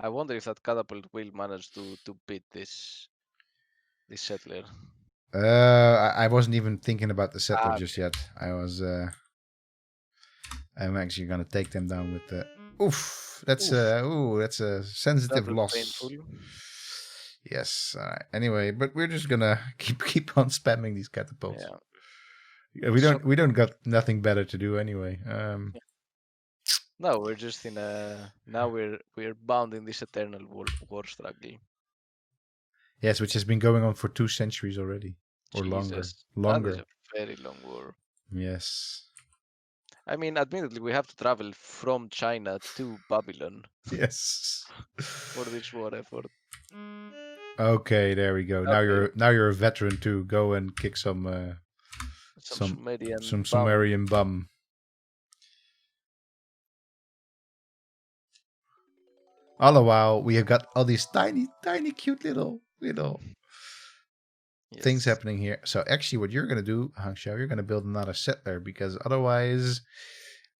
I wonder if that catapult will manage to beat this settler. I wasn't even thinking about the settler just Okay. yet. I'm actually gonna take them down with the. Oof, that's Oof, that's a sensitive that was loss. painful. Yes. All right. Anyway, but we're just gonna keep on spamming these catapults. Yeah. Yeah, we So don't got nothing better to do anyway. no, we're just in a now we're bound in this eternal war struggle. Yes, which has been going on for 2 centuries already, or longer. Jesus, that is Longer. a very long war. Yes. I mean, admittedly, we have to travel from China to Babylon Yes. for this war effort. Okay, there we go. Now Okay, you're a veteran too. Go and kick some some Sumerian bum. Sumerian bum. All the while, we have got all these tiny, tiny, cute little things Yes. happening here. So actually, what you're gonna do, Hangshao, you're gonna build another settler because otherwise,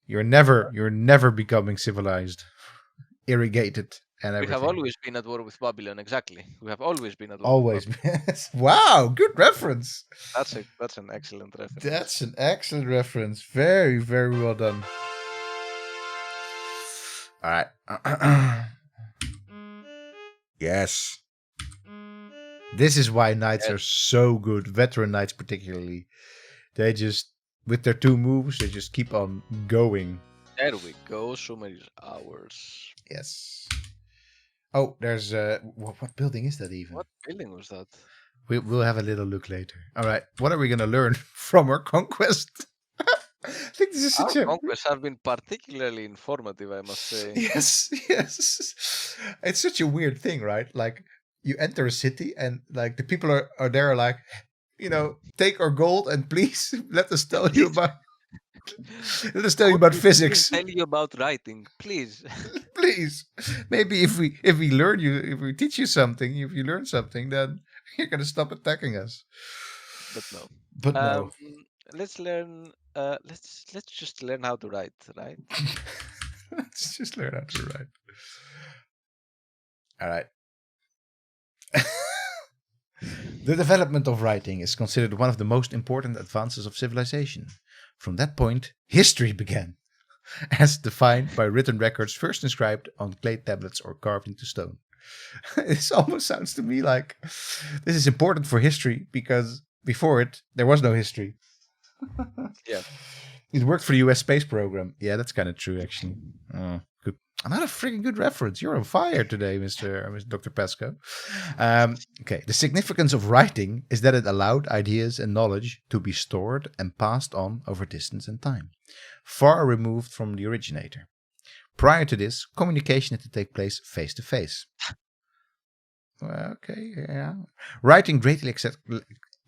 you're never becoming civilized, irrigated, and We have everything. always been at war with Babylon, exactly. We have always been at war with Always. Babylon. Wow, good reference. That's an excellent reference. That's an excellent reference. Very, very well done. All right. Yes. This is why knights are Yes, so good, veteran knights particularly. They just, with their 2 moves, they just keep on going. there we go. Sumer is ours. Yes. Oh, there's what building is that even? What building was that? We'll have a little look later. All right. What are we gonna learn from our conquest? think this is Our such a conquests have been particularly informative, I must say. yes. It's such a weird thing, right? Like you enter a city and like the people are there like, take our gold and please let us tell you about Could we please physics. tell you about writing, please? Please. Maybe if we teach you something, if you learn something, then you're gonna stop attacking us. But no. But Um, no. let's learn. Let's just learn how to write, right? Let's just learn how to write. All right. The development of writing is considered one of the most important advances of civilization. From that point, history began, as defined by written records first inscribed on clay tablets or carved into stone. This almost sounds to me like this is important for history because before it, there was no history. Yeah. It worked for the US space program. Yeah, that's kind of true, actually. Oh, good. Another freaking good reference. You're on fire today, Mr. Dr. Pesco. Okay, the significance of writing is that it allowed ideas and knowledge to be stored and passed on over distance and time, far removed from the originator. Prior to this, communication had to take place face to face. Okay, yeah. Writing greatly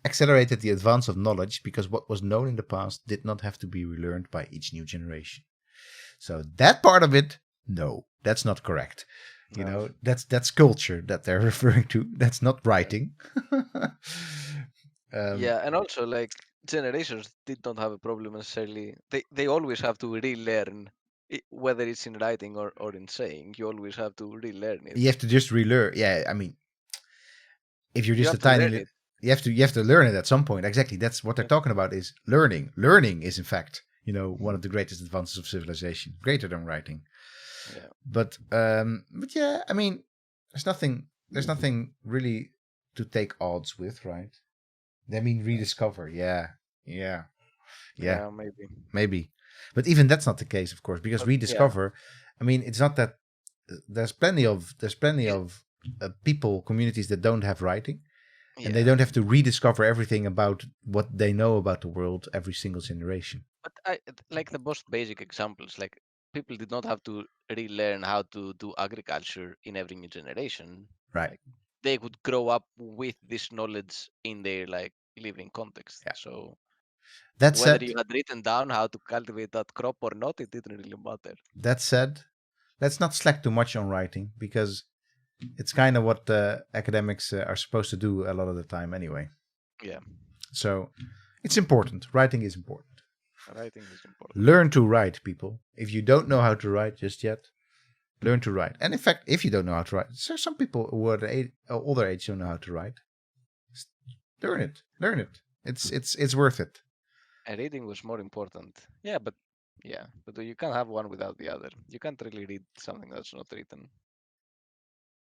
accelerated the advance of knowledge because what was known in the past did not have to be relearned by each new generation. So that part of it, no, that's not correct. No. That's culture that they're referring to. That's not writing. Yeah, and also like generations did not have a problem necessarily. They always have to relearn whether it's in writing or in saying. You always have to relearn it. You have to just relearn. Yeah, I mean, if you're You just a have to learn it. you have to learn it at some point. Exactly. That's what they're talking about is learning. Learning is in fact, one of the greatest advances of civilization, greater than writing. Yeah. But yeah, I mean, there's nothing really to take odds with, right? I mean, rediscover. Yeah. Yeah, Maybe. But even that's not the case, of course, because but yeah, rediscover, I mean, it's not that there's plenty of people, communities that don't have writing, and they yeah. don't have to rediscover everything about what they know about the world every single generation. But I like the most basic examples. Like people did not have to relearn how to do agriculture in every new generation. Right. Like they would grow up with this knowledge in their like living context. Yeah. So That whether said, you had written down how to cultivate that crop or not, it didn't really matter. that said, let's not slack too much on writing because it's kind of what academics are supposed to do a lot of the time anyway. Yeah. So it's important. Writing is important. Writing is important. Learn to write, people. If you don't know how to write just yet, learn to write. And in fact, if you don't know how to write, there's some people who are older age don't know how to write. Learn it. Learn it. It's worth it. And reading was more important. But you can't have one without the other. You can't really read something that's not written.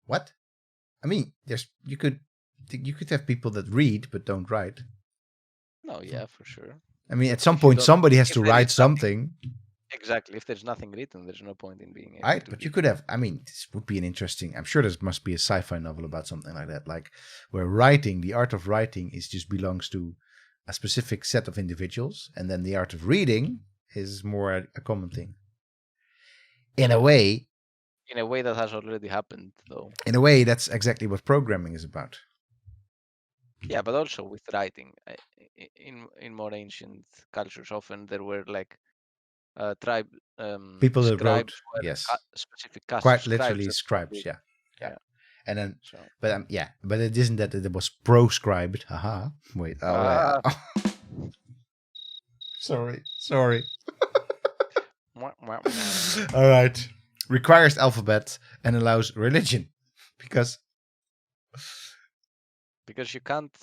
What? I mean, you could have people that read but don't write. No, yeah, for sure. I mean, But at some point, somebody has to write something. Exactly. If there's nothing written, there's no point in being able Right, to but read. you could have. I mean, this would be an interesting. I'm sure there must be a sci-fi novel about something like that, like where writing, the art of writing, is just belongs to a specific set of individuals, and then the art of reading is more a common thing. In a way that has already happened, though. In a way, that's exactly what programming is about. Yeah, but also with writing, in more ancient cultures, often there were like tribe People that wrote, scribes were yes, specific castes of quite scribes literally that scribes. Yeah. yeah. And then, So but it isn't that it was proscribed. Haha. Wait. Oh, yeah. Sorry. All right. Requires alphabet and allows religion, because you can't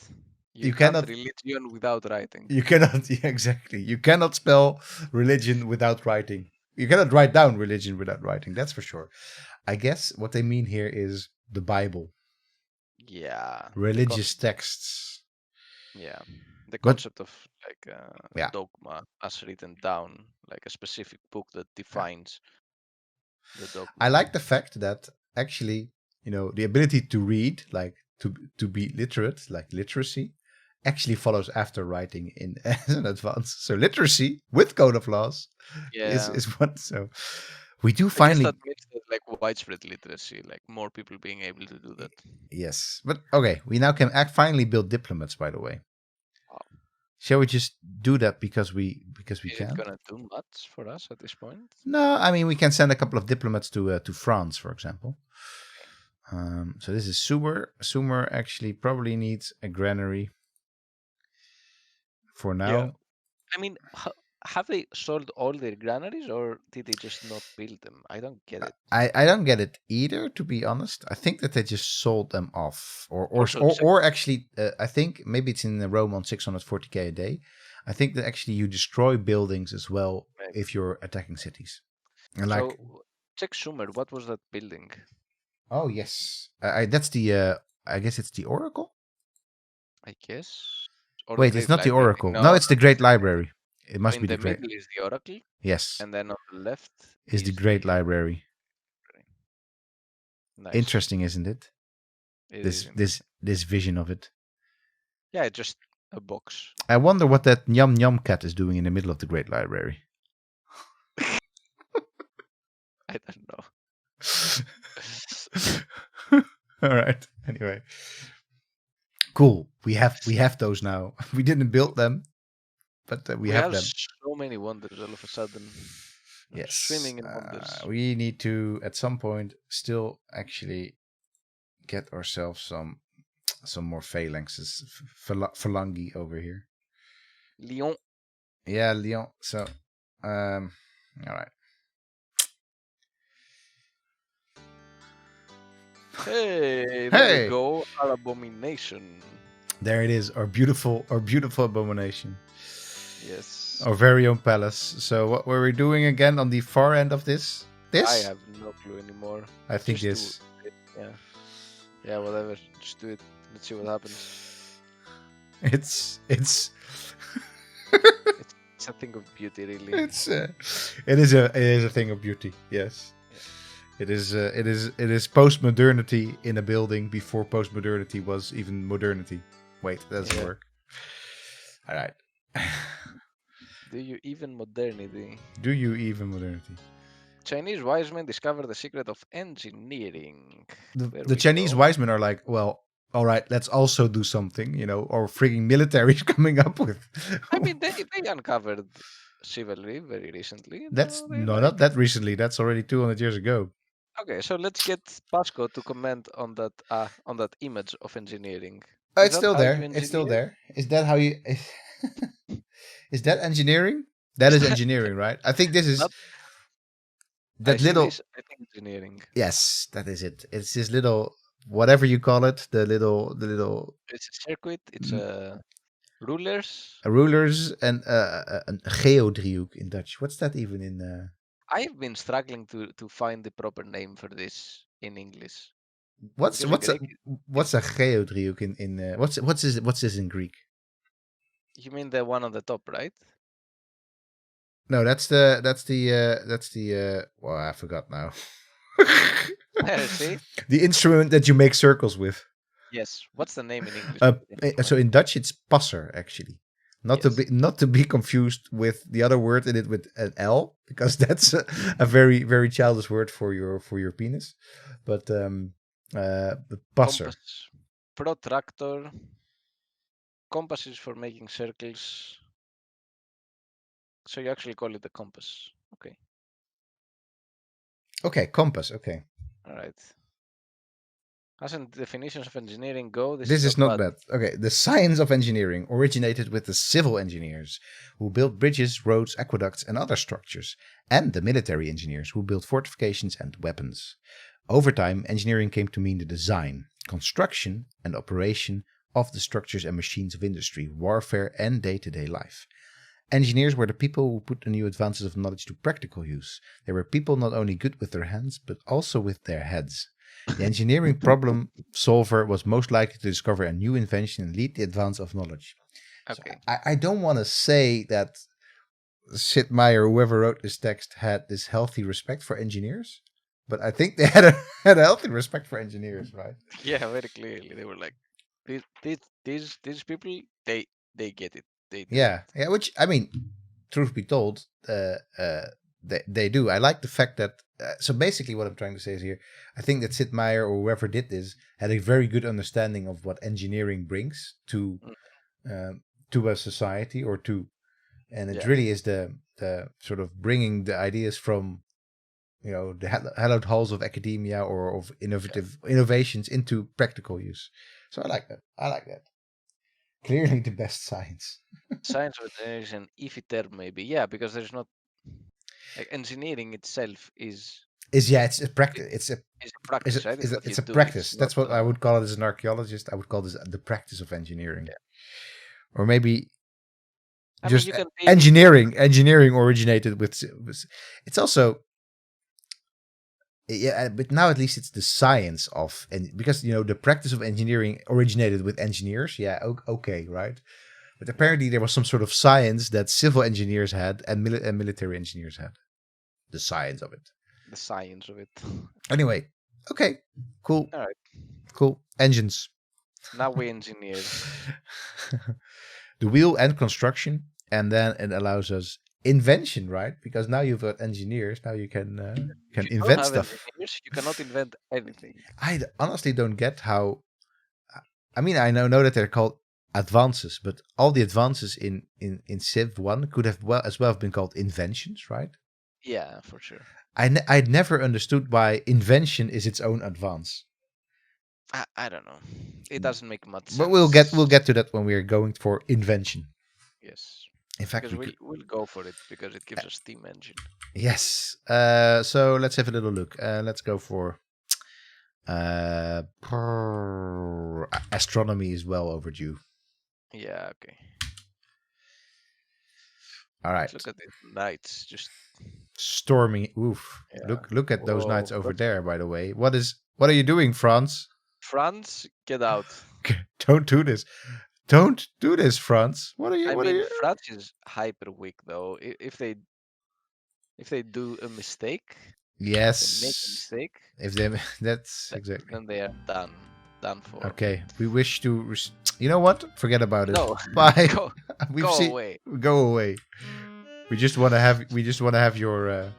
you cannot religion without writing. You cannot. Yeah, exactly. You cannot spell religion without writing. You cannot write down religion without writing. That's for sure. I guess what they mean here is the Bible. Yeah. Religious texts. Yeah. The concept of like dogma as written down, like a specific book that defines the dogma. I like the fact that actually, the ability to read, like to be literate, like literacy, actually follows after writing in as an advance. So literacy with code of laws is what. So we do I guess finally. that means that like widespread literacy, like more people being able to do that. Yes, but okay, we now can finally build diplomats. By the way, shall we just do that because we can? Is it gonna do much for us at this point? No, I mean we can send a couple of diplomats to France, for example. So this is Sumer. Sumer actually probably needs a granary for now. Yeah. I mean, have they sold all their granaries, or did they just not build them? I don't get it. I don't get it either, to be honest. I think that they just sold them off, Also, or actually, I think maybe it's in Rome on 640k a day. I think that actually you destroy buildings as well if you're attacking cities. And like, so check Sumer. What was that building? oh yes, that's the. I guess it's the Oracle. I guess. Or Wait, it's not the Oracle. No, it's the Great Library. It must be the Great. In the middle is the Oracle. Yes. And then on the left is the Great Library. Nice. Interesting, isn't it? This vision of it. Yeah, just a box. I wonder what that Nyam Nyam cat is doing in the middle of the Great Library. I don't know. All right. Anyway, cool. We have those now. We didn't build them, but we have them. So many wonders all of a sudden. Yes. Swimming in wonders. We need to at some point still actually get ourselves some more phalanxes. Phalangi over here. Lyon. Yeah, Lyon. So, all right. Hey, there we go. Our abomination. There it is. Our beautiful abomination. Yes. Our very own palace. So what were we doing again on the far end of this? I have no clue anymore. I think this. Yeah, whatever. Just do it. Let's see what happens. It's it's a thing of beauty, really. It is a thing of beauty. Yes. It is post-modernity in a building before post-modernity was even modernity. Wait, that doesn't work. All right. Do you even modernity? Chinese wise men discover the secret of engineering. The Chinese wise men are like, well, all right, let's also do something, or frigging military is coming up with. I mean, they uncovered chivalry very recently. Not that recently. That's already 200 years ago. Okay, so let's get Pasco to comment on that image of engineering. It's still there. Is that how you? Is that engineering? That is engineering, right? I think this is that little. I think engineering. Yes, that is it. It's this little, whatever you call it, the little. It's a circuit. It's a rulers. Rulers and a geodriehoek in Dutch. What's that even in? I've been struggling to find the proper name for this in English. What's a geodriehoek in what's this in Greek? You mean the one on the top, right? No, that's the well, I forgot now. See? The instrument that you make circles with. Yes. What's the name in English? So in Dutch it's passer, actually. Not to be confused with the other word in it with an L, because that's a very, very childish word for your penis. But the passer. Compass. Protractor. Compass is for making circles. So you actually call it a compass. Okay. Okay, compass. Okay. All right. As in definitions of engineering go, this is not bad. Okay, the science of engineering originated with the civil engineers who built bridges, roads, aqueducts, and other structures, and the military engineers who built fortifications and weapons. Over time, engineering came to mean the design, construction, and operation of the structures and machines of industry, warfare, and day-to-day life. Engineers were the people who put the new advances of knowledge to practical use. They were people not only good with their hands, but also with their heads. The engineering problem solver was most likely to discover a new invention and lead the advance of knowledge. Okay. So I don't want to say that Sid Meier, whoever wrote this text, had this healthy respect for engineers, but I think they had a healthy respect for engineers, right? Yeah, very clearly. They were like, these people they get it. They do Yeah, it. which I mean, truth be told, they do. I like the fact that. So basically, what I'm trying to say is here, I think that Sid Meier or whoever did this had a very good understanding of what engineering brings um, to a society or to, and it really is the sort of bringing the ideas from the hallowed halls of academia or of innovations into practical use. So I like that. I like that. Clearly the best science. Science of engineering, if it there maybe, yeah, because there's not like engineering itself is It's a practice. is a practice, right? It's what you It's a do. practice. It's not. That's what I would call it as an archaeologist. I would call this the practice of engineering, Yeah. or maybe I mean, just you can be. engineering. Engineering originated with. It's also but now at least it's the science of, and because the practice of engineering originated with engineers. Yeah, okay, right. But apparently there was some sort of science that civil engineers had and military engineers had. The science of it. The science of it. Anyway, okay, cool. All right. Cool. Engines. Now we engineer. The wheel and construction, and then it allows us invention, right? Because now you've got engineers. Now you can If you don't invent have stuff. engineers, you cannot invent anything. I honestly don't get how. I mean, I know that they're called advances, but all the advances in Civ 1 could have as well have been called inventions, right? Yeah, for sure. I'd never understood why invention is its own advance. I don't know. It doesn't make much sense. But we'll get to that when we are going for invention. Yes. In fact, because we'll go for it because it gives us steam engine. Yes. So let's have a little look. Let's go for astronomy is well overdue. Yeah. Okay. All right. Let's look at the nights. Just stormy. Oof. Yeah. Look at those nights over there. By the way, what are you doing, Franz? Franz, get out! Don't do this. Don't do this, Franz. What are you? I mean, France is hyper weak though. If they do a mistake, yes, they make a mistake. If they, that's exactly. Then they are done for. Okay, we wish to. You know what? Forget about it. No, bye. Go away. Go away. We just want to have your.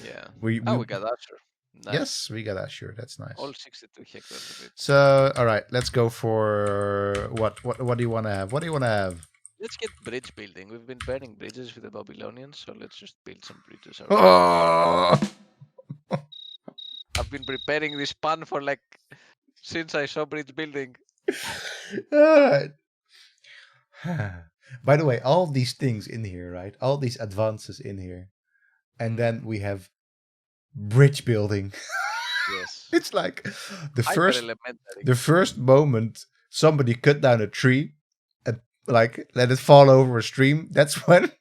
Yeah. We got Asher. Nice. Yes, we got Asher. That's nice. All 62 hectares of it. So, all right, let's go for what do you want to have? What do you want to have? Let's get bridge building. We've been burning bridges with the Babylonians, so let's just build some bridges. Oh! I've been preparing this pun for since I saw bridge building. By the way, all these things in here, right? All these advances in here, and then we have bridge building. Yes. It's like the first moment somebody cut down a tree and let it fall over a stream. That's when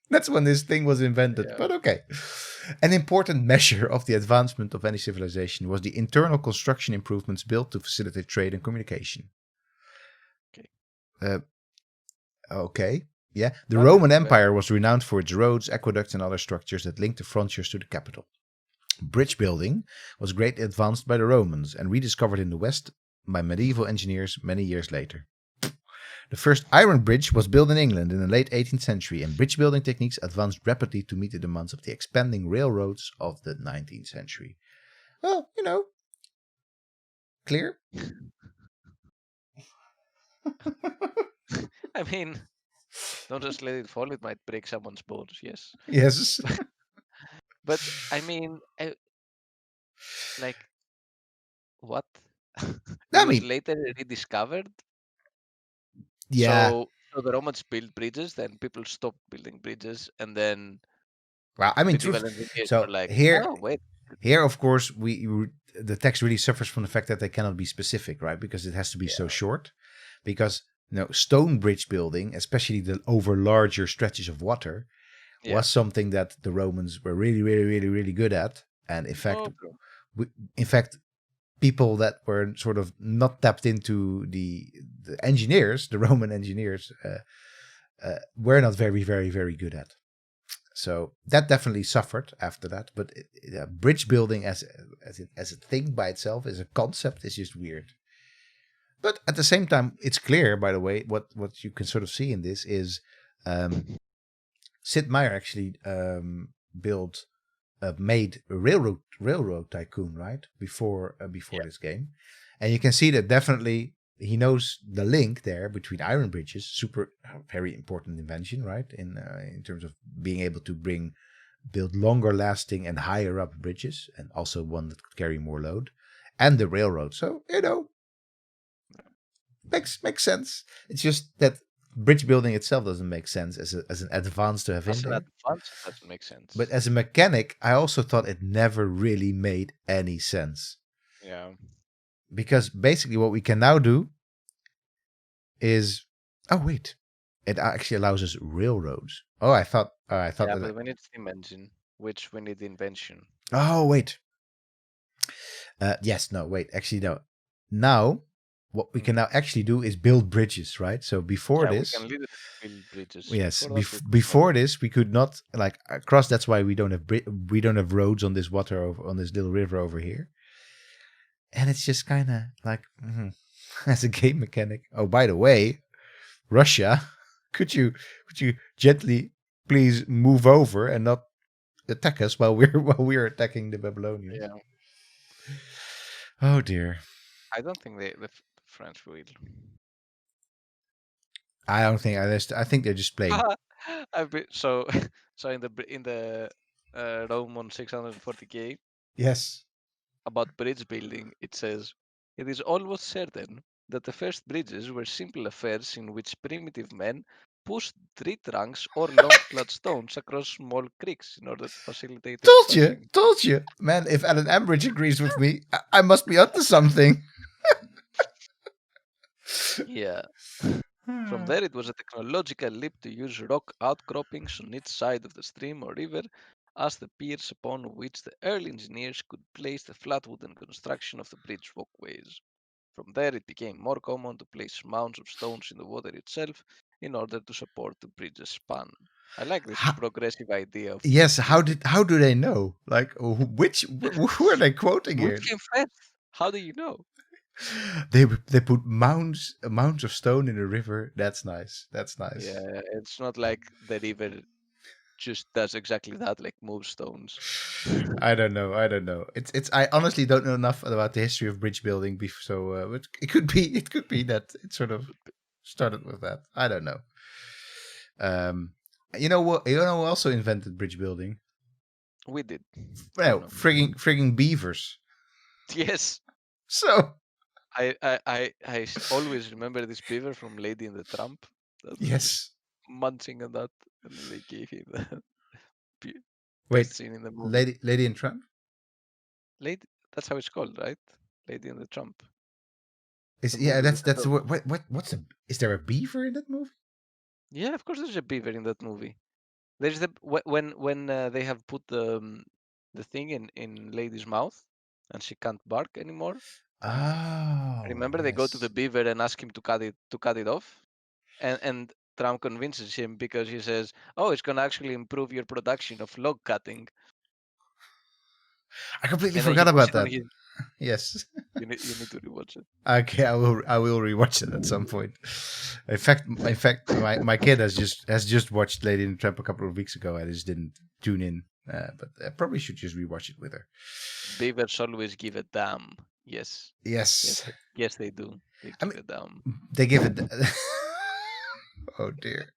this thing was invented. Yeah. But okay. An important measure of the advancement of any civilization was the internal construction improvements built to facilitate trade and communication. Okay. Okay. Yeah. The Roman Empire was renowned for its roads, aqueducts, and other structures that linked the frontiers to the capital. Bridge building was greatly advanced by the Romans and rediscovered in the West by medieval engineers many years later. The first iron bridge was built in England in the late 18th century, and bridge building techniques advanced rapidly to meet the demands of the expanding railroads of the 19th century. Well, clear? I mean, don't just let it fall. It might break someone's bones. Yes. Yes. But I mean, what? It was later rediscovered. Yeah. So the Romans built bridges, then people stopped building bridges, and then. Well, I mean, so here, oh, wait. Here, of course, the text really suffers from the fact that they cannot be specific, right? Because it has to be so short. Because stone bridge building, especially over larger stretches of water, was something that the Romans were really, really, really, really good at. And in fact, people that were sort of not tapped into the engineers, the Roman engineers, were not very, very, very good at. So that definitely suffered after that. But bridge building as a thing by itself, as a concept, is just weird. But at the same time, it's clear, by the way, what you can sort of see in this is Sid Meier actually built made a railroad tycoon right before this game, and you can see that definitely he knows the link there between iron bridges, super very important invention, right? In terms of being able to build longer lasting and higher up bridges, and also one that could carry more load, and the railroad. So makes sense. It's just that bridge building itself doesn't make sense as an advance to have in As an there. advance, it doesn't make But sense. as a mechanic, I also thought it never really made any sense. Yeah. Because basically what we can now do is wait. It actually allows us railroads. I thought Yeah, that but we need dimension, which we need invention. oh wait. Yes, no, wait, actually no. Now what we can now actually do is build bridges, right? So before Yeah, we can this, literally build bridges. yes, Before that, we could not. before this, we could not like cross. That's why we don't have we don't have roads on this water on this little river over here. And it's just kind of like as a game mechanic. Oh, by the way, Russia, could you gently please move over and not attack us while we're attacking the Babylonians? Yeah, Oh dear. I don't think the French will. I don't think I think they're just playing. I've been so so in the Rome on 640K Yes. about bridge building. It says it is almost certain that the first bridges were simple affairs in which primitive men pushed tree trunks or long flat stones across small creeks in order to facilitate their crossing. Told you, man. If Alan Ambridge agrees with me, I must be up to something. Yeah. From there, it was a technological leap to use rock outcroppings on each side of the stream or river as the piers upon which the early engineers could place the flat wooden construction of the bridge walkways. From there, it became more common to place mounds of stones in the water itself in order to support the bridge's span. I like this How, progressive idea of yes. building. How do they know? Like who are they quoting Which here? came first? How do you know? They put mounds of stone in a river. That's nice. That's nice. Yeah, it's not like the river just does exactly that, like move stones. I don't know. I don't know. It's. I honestly don't know enough about the history of bridge building. So it could be that it sort of started with that. I don't know. Um, you know what? You know who also invented bridge building? We did. I Well, know. frigging beavers. Yes, So always remember this beaver from Lady and the Tramp that was just yes. munching on that, and then they gave him the best Wait, scene in the movie. Lady and Trump. Lady, that's how it's called, right? Lady and the Tramp. Is The yeah. movie with the That's the dog. word. What's a? Is there a beaver in that movie? Yeah, of course, there's a beaver in that movie. There's the when they have put the thing in Lady's mouth, and she can't bark anymore. Oh Remember, they go to the yes. beaver and ask him to cut it off, and Trump convinces him because he says, "Oh, it's gonna actually improve your production of log cutting." I completely And then he forgot puts about it on that. his. Yes. You need to rewatch it. Okay, I will rewatch it at some point. In fact, my kid has just watched Lady and the Tramp a couple of weeks ago. I just didn't tune in, but I probably should just rewatch it with her. Beavers always give a damn. Yes, Yes, yes, they do. They I give mean a damn. they give it. Oh dear,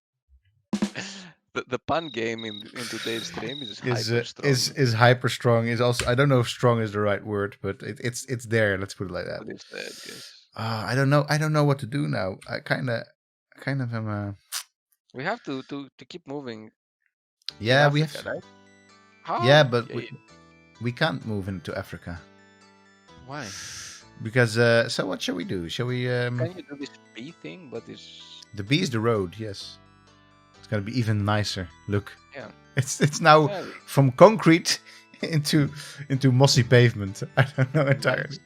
The pun game in today's stream is hyper strong. is hyper strong. Is also I don't know if strong is the right word, but it's there. Let's put it like that. But instead, yes, I don't know. I don't know what to do now. I kind of am. we have to keep moving in Yeah, we have. Africa, right? Yeah, How? but Yeah, yeah. we can't move into Africa Why? because. So what shall we do? Shall we? Can you do this bee thing? But it's The B is the road. Yes, it's gonna be even nicer. Look, yeah, it's now yeah, from concrete into mossy pavement. I don't know entirely. nice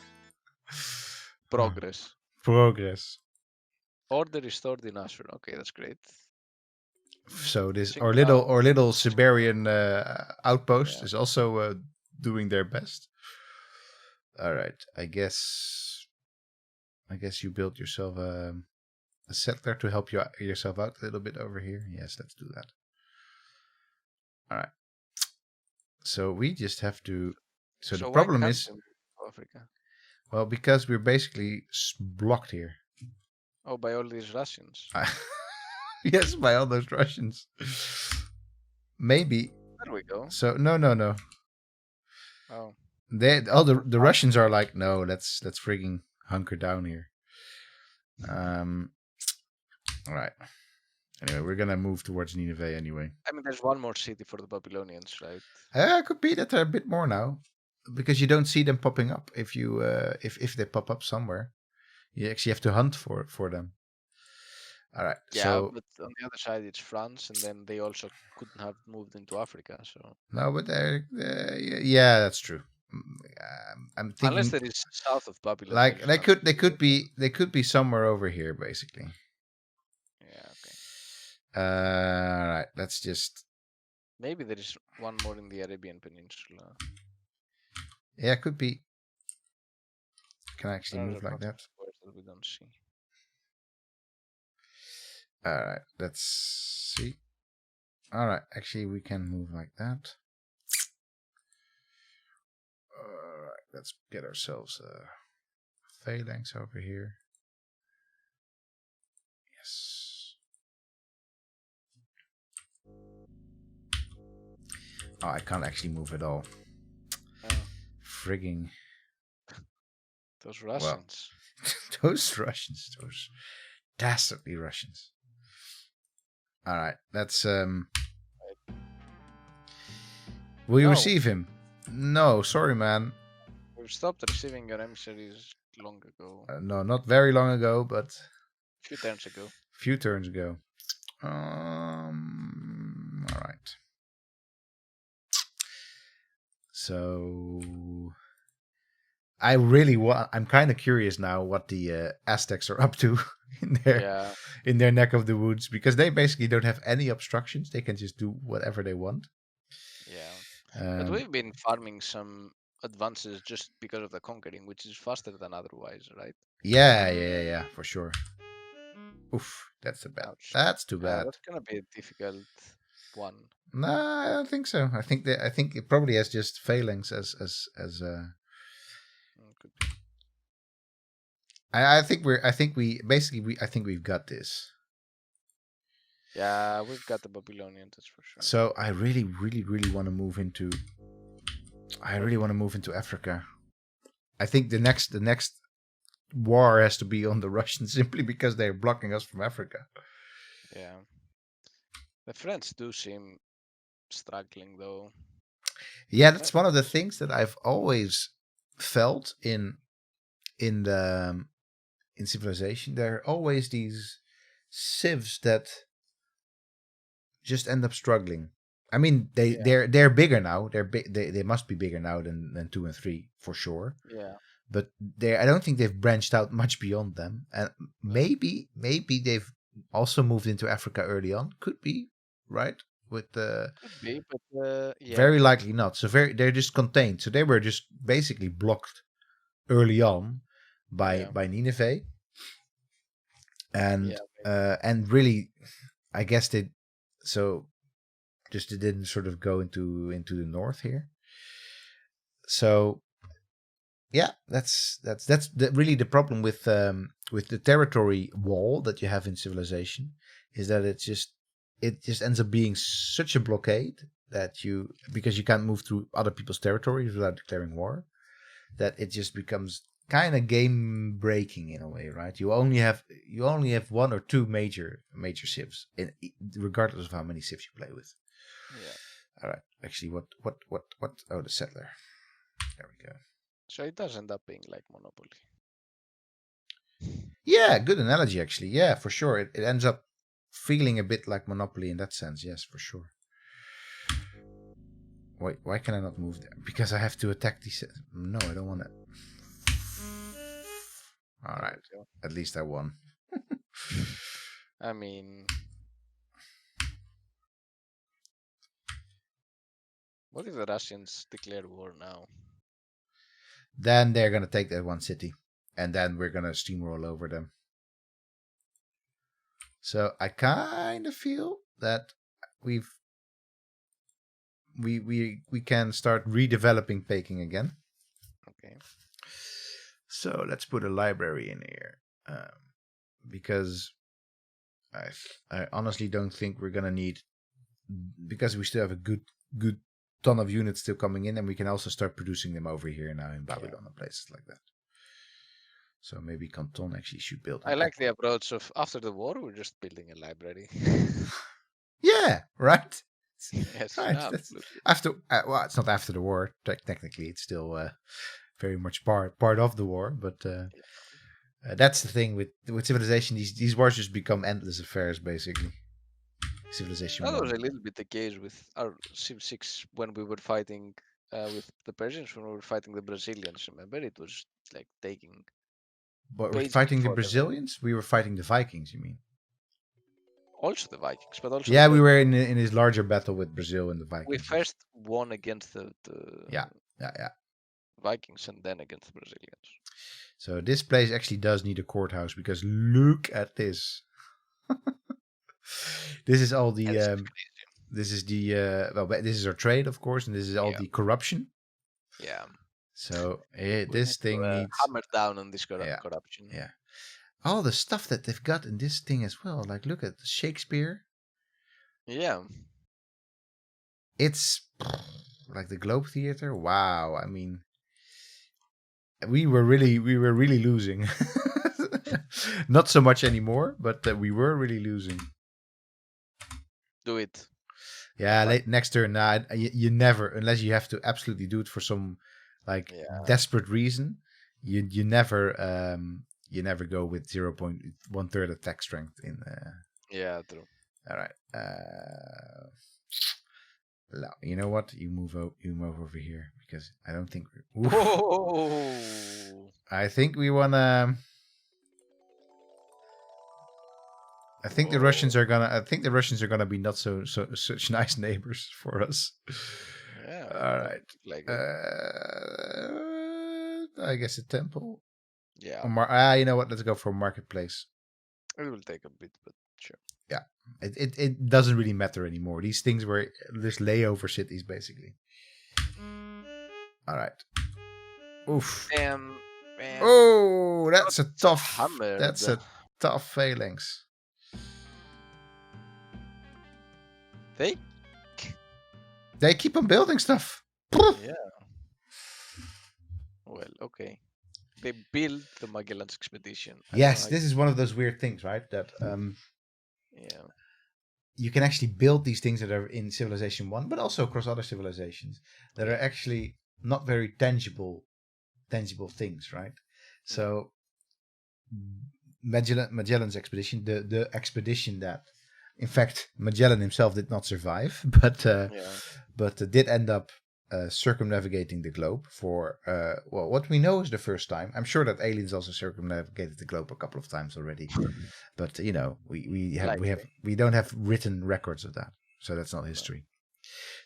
progress. Progress. Order restored in Ashur. Okay, that's great. So this Single out. our little Siberian outpost Yeah. is also doing their best. All right, I guess I guess you build yourself a settler to help yourself out a little bit over here. Yes, let's do that. All right. So we just have to. So the So why problem can't is, we move to Africa? well, because we're basically blocked here. Oh, by all these Russians. Yes, by all those Russians. Maybe. There we go. So no. Oh. The Russians are like, no, let's frigging hunker down here. All right. Anyway, we're gonna move towards Nineveh anyway. I mean, there's one more city for the Babylonians, right? Could be that they're a bit more now, because you don't see them popping up if you if they pop up somewhere. You actually have to hunt for them. All right. Yeah, So but on the other side, it's France, and then they also couldn't have moved into Africa. So no, but yeah, that's true. I'm unless thinking there is south of Babylon, there like is nothing. they could be somewhere over here basically. Yeah. Okay. All right. Let's just. Maybe there is one more in the Arabian Peninsula. Yeah, it could be. Can I actually There are move like lots of that? squares that we don't see. All right, let's see. All right, actually, we can move like that. All right, let's get ourselves a phalanx over here. Yes. Oh, I can't actually move at all. Frigging. Those Russians. Well, those Russians. Those dastardly Russians. All right, let's. Will you receive him? No, sorry, man. We've stopped receiving your emissaries long ago. No, not very long ago, but a few turns ago. Few turns ago. All right. So I really want. I'm kind of curious now what the Aztecs are up to in their neck of the woods, because they basically don't have any obstructions. They can just do whatever they want. Yeah, but we've been farming some advances just because of the conquering, which is faster than otherwise, right? Yeah, for sure. Oof, that's a bad. Ouch. That's too bad. That's gonna be a difficult one. No, I don't think so. I think it probably has just phalanx as Could be. I think we've got this. Yeah, we've got the Babylonians, that's for sure. So I really want to move into. I really want to move into Africa. I think the next war has to be on the Russians, simply because they're blocking us from Africa. Yeah, the French do seem struggling though. Yeah, that's one of the things that I've always felt in civilization. There are always these civs that just end up struggling. I mean, they're bigger now. They must be bigger now than 2 and 3 for sure. Yeah. But I don't think they've branched out much beyond them. And maybe they've also moved into Africa early on. Could be, right? With the could be, but very likely not. So they're just contained. So they were just basically blocked early on by Nineveh. And and really, I guess they didn't sort of go into the north here. So yeah, that's really the problem with the territory wall that you have in civilization, is that it just ends up being such a blockade that because you can't move through other people's territories without declaring war, that it just becomes kind of game breaking in a way, right? You only have 1 or 2 major civs, regardless of how many civs you play with. Yeah. All right. Actually, what? Oh, the settler. There we go. So it does end up being like Monopoly. Yeah, good analogy, actually. Yeah, for sure. It ends up feeling a bit like Monopoly in that sense. Yes, for sure. Why can I not move there? Because I have to attack these. No, I don't want to. All right. At least I won. I mean, what if the Russians declare war now? Then they're gonna take that one city. and then we're gonna steamroll over them. So I kind of feel that we can start redeveloping Peking again. Okay. So let's put a library in here, because I honestly don't think we're gonna need, because we still have a good ton of units still coming in, and we can also start producing them over here now in Babylon and places like that. So maybe Canton actually should build. I like the approach of after the war, we're just building a library. Yeah, right. Yes, Right. absolutely. After well, it's not after the war. Technically, it's still very much part of the war. But that's the thing with civilization. These wars just become endless affairs, basically. Civilization That 1. was a little bit the case with our Civ 6 when we were fighting with the Persians, when we were fighting the Brazilians. Remember, it was like taking. But we're fighting the Brazilians. We were fighting the Vikings. You mean? Also the Vikings, but also yeah, we were in this larger battle with Brazil and the Vikings. We first won against the yeah Vikings and then against the Brazilians. So this place actually does need a courthouse, because look at this. This is all the this is the well, this is our trade, of course, and this is all the corruption. Yeah. So this thing needs hammer down on this corruption. Yeah. All the stuff that they've got in this thing as well. Like, look at Shakespeare. Yeah. It's like the Globe Theater. Wow. I mean, we were really losing. Not so much anymore, but we were really losing. Do it. Yeah, next turn. Nah, you never, unless you have to absolutely do it for some desperate reason. You never go with 0.1/3 attack strength in. Yeah, true. All right. You know what? You move over here, because I don't think we're. I think we wanna. I think the Russians are gonna be not such nice neighbors for us. Yeah. All right. I guess a temple. Yeah. You know what? Let's go for a marketplace. It will take a bit, but sure. Yeah. It doesn't really matter anymore. These things were just layover cities, basically. All right. Oof. Man. Oh, that's a tough. Hammered. That's a tough phalanx. They keep on building stuff. Yeah. Well, okay. They built the Magellan's expedition. Yes, this is one of those weird things, right? That yeah, you can actually build these things that are in Civilization 1, but also across other civilizations that are actually not very tangible things, right? So Magellan's expedition, the expedition that, in fact, Magellan himself did not survive, but did end up circumnavigating the globe for what we know is the first time. I'm sure that aliens also circumnavigated the globe a couple of times already, but we don't have written records of that, so that's not history.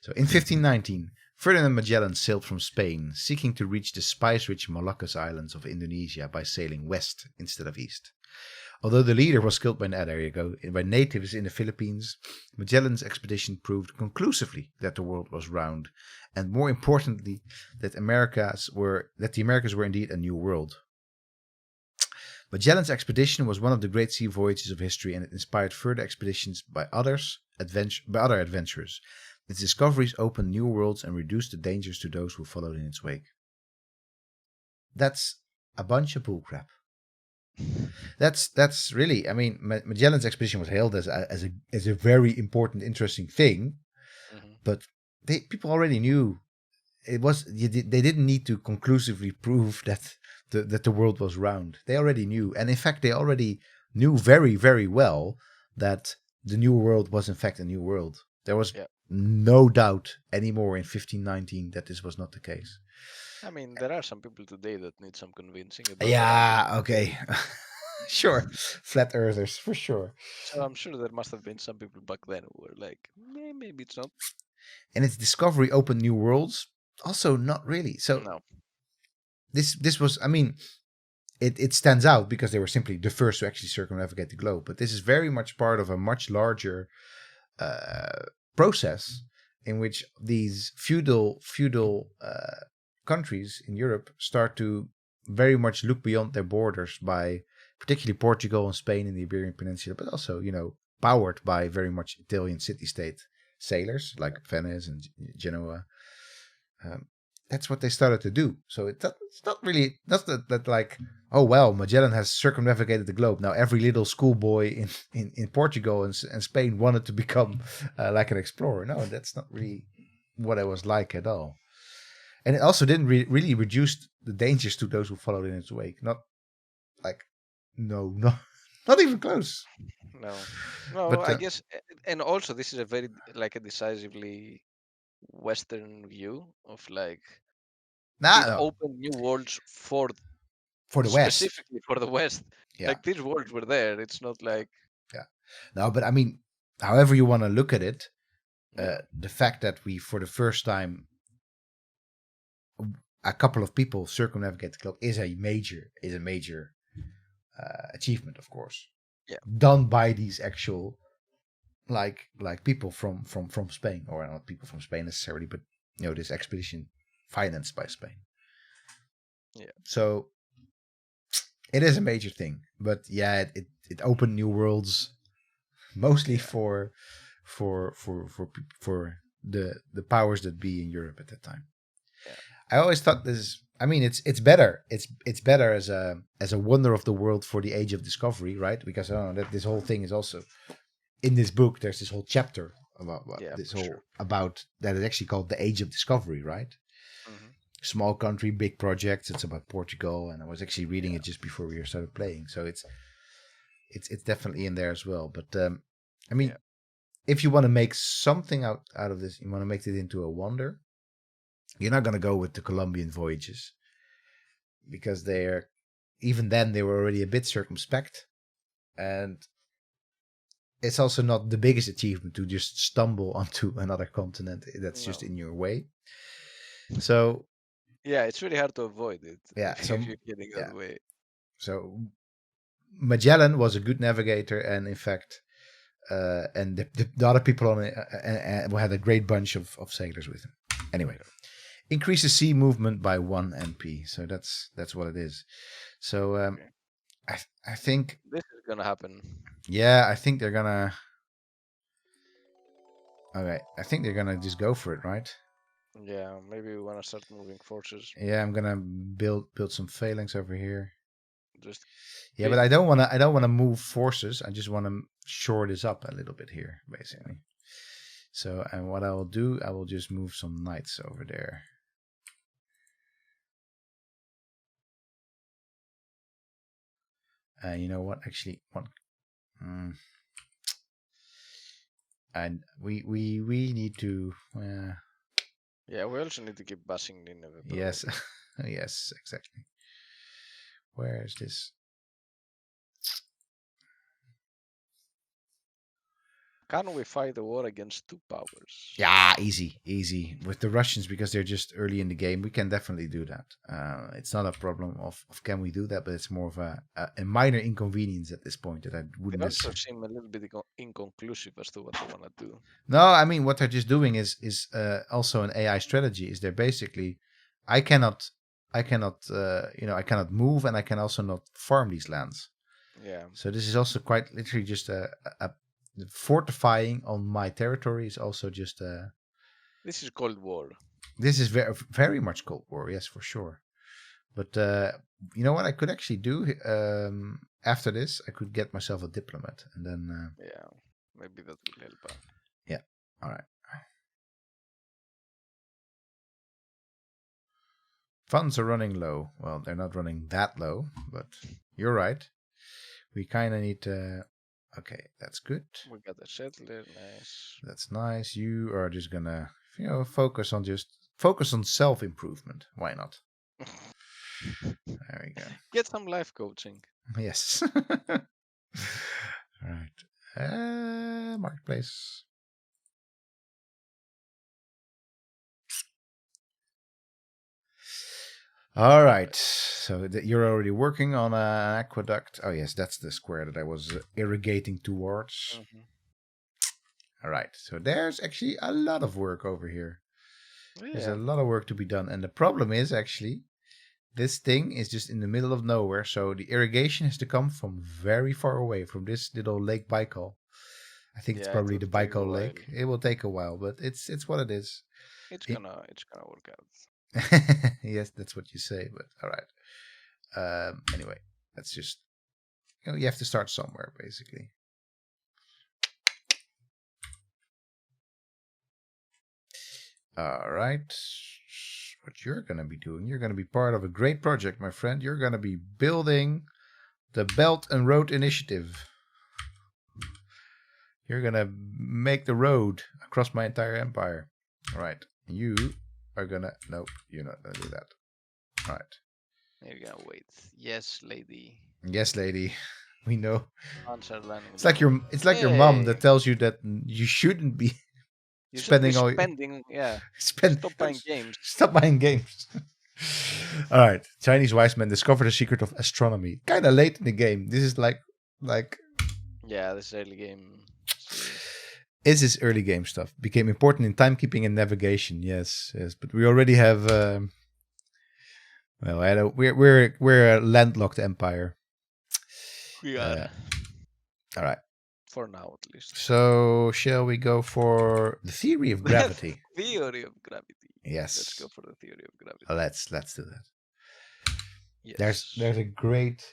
So in 1519, Ferdinand Magellan sailed from Spain, seeking to reach the spice-rich Moluccas Islands of Indonesia by sailing west instead of east. Although the leader was killed by natives in the Philippines, Magellan's expedition proved conclusively that the world was round, and more importantly, that the Americas were indeed a new world. Magellan's expedition was one of the great sea voyages of history, and it inspired further expeditions by other adventurers. Its discoveries opened new worlds and reduced the dangers to those who followed in its wake. That's a bunch of bullcrap. That's really, I mean, Magellan's expedition was hailed as a very important, interesting thing, but people already knew it was. They didn't need to conclusively prove that the world was round. They already knew, and in fact, they already knew very, very well that the new world was in fact a new world. There was no doubt anymore in 1519 that this was not the case. I mean, there are some people today that need some convincing. Okay. Sure. Flat earthers, for sure. So I'm sure there must have been some people back then who were like, maybe it's not. And its discovery opened new worlds? Also, not really. So no. This was, I mean, it stands out because they were simply the first to actually circumnavigate the globe. But this is very much part of a much larger process in which these feudal countries in Europe start to very much look beyond their borders by particularly Portugal and Spain in the Iberian Peninsula, but also, powered by very much Italian city-state sailors like Venice and Genoa. That's what they started to do. So it's not really, that's that like, oh, well, Magellan has circumnavigated the globe. Now every little schoolboy in Portugal and Spain wanted to become like an explorer. No, that's not really what it was like at all. And it also didn't really reduce the dangers to those who followed in its wake. Not like, no, not even close. No, But I guess, and also this is a very like a decisively Western view of like it no, opened new worlds for for the West. specifically for the West. Yeah, Like these worlds were there. It's not like yeah. No, but I mean, however you want to look at it, yeah, the fact that we, for the first time, a couple of people circumnavigate the globe is a major achievement, of course. yeah, Done by these actual like people from Spain, or not people from Spain necessarily, but this expedition financed by Spain. yeah. So it is a major thing, but yeah, it opened new worlds, mostly for the powers that be in Europe at that time. Yeah. I always thought this. I mean, it's better. It's better as a wonder of the world for the age of discovery, right? Because that this whole thing is also in this book. There's this whole chapter about about that is actually called the Age of Discovery, right? Mm-hmm. Small country, big projects. It's about Portugal, and I was actually reading it just before we started playing, so it's definitely in there as well. But I mean, if you want to make something out of this, you want to make it into a wonder. You're not going to go with the Columbian voyages because even then they were already a bit circumspect, and it's also not the biggest achievement to just stumble onto another continent that's just in your way. So yeah, it's really hard to avoid it if you're getting that way. So Magellan was a good navigator, and in fact, and the other people on it had a great bunch of sailors with him. Anyway. Increases sea movement by 1 NP, so that's what it is. So I think this is gonna happen. Yeah, I think they're gonna. Okay, I think they're gonna just go for it, right? Yeah, maybe we wanna start moving forces. Yeah, I'm gonna build some phalanx over here. Just but I don't wanna move forces. I just wanna shore this up a little bit here, basically. So, and what I will do, I will just move some knights over there. You know what? Actually, and we need to. Yeah, we also need to keep bashing Nineveh. Yes, yes, exactly. Where is this? Can we fight the war against two powers? Yeah, easy. With the Russians, because they're just early in the game, we can definitely do that. It's not a problem of can we do that, but it's more of a minor inconvenience at this point that I wouldn't. It also seem a little bit inconclusive as to what they want to do. No, I mean what they're just doing is also an AI strategy. Is they're basically, I cannot I cannot move, and I can also not farm these lands. Yeah. So this is also quite literally just a fortifying on my territory is also just a. This is Cold War. This is very very much Cold War, yes, for sure. But you know what I could actually do after this? I could get myself a diplomat, and then. Yeah, maybe that will help. Yeah. All right. Funds are running low. Well, they're not running that low, but you're right. We kind of need to. Okay, that's good. We got a settler, nice. That's nice. You are just gonna, focus on self-improvement. Why not? There we go. Get some life coaching. Yes. All right. Marketplace. All right. So you're already working on an aqueduct. Oh yes, that's the square that I was irrigating towards. Mm-hmm. All right. So there's actually a lot of work over here. There's a Yeah. lot of work to be done, and the problem is actually this thing is just in the middle of nowhere. So the irrigation has to come from very far away from this little Lake Baikal. I think it's Yeah, it probably will the take a Baikal while. Lake. It will take a while, but it's what it is. It's gonna work out. Yes, that's what you say. But all right. Anyway, that's just you have to start somewhere, basically. All right. What you're gonna be doing? You're gonna be part of a great project, my friend. You're gonna be building the Belt and Road Initiative. You're gonna make the road across my entire empire. All right. You are gonna. Nope, you're not gonna do that. All right. You're gonna wait. Yes, lady. Yes, lady. We know. Ants are landing It's like down. your mom Hey, that tells you that you shouldn't be you shouldn't be spending all spending. Yeah, spend stop buying games. stop buying games. All right. Chinese wise men discover the secret of astronomy. Kind of late in the game. This is like Yeah, this early game. Serious. is this early game stuff became important in timekeeping and navigation. Yes, yes, but we already have well, I don't, we're a landlocked empire. We are. All right. For now, at least. So, shall we go for the theory of The gravity? theory of gravity. Let's go Yes. for the theory of gravity. Let's do that. Yes. There's a great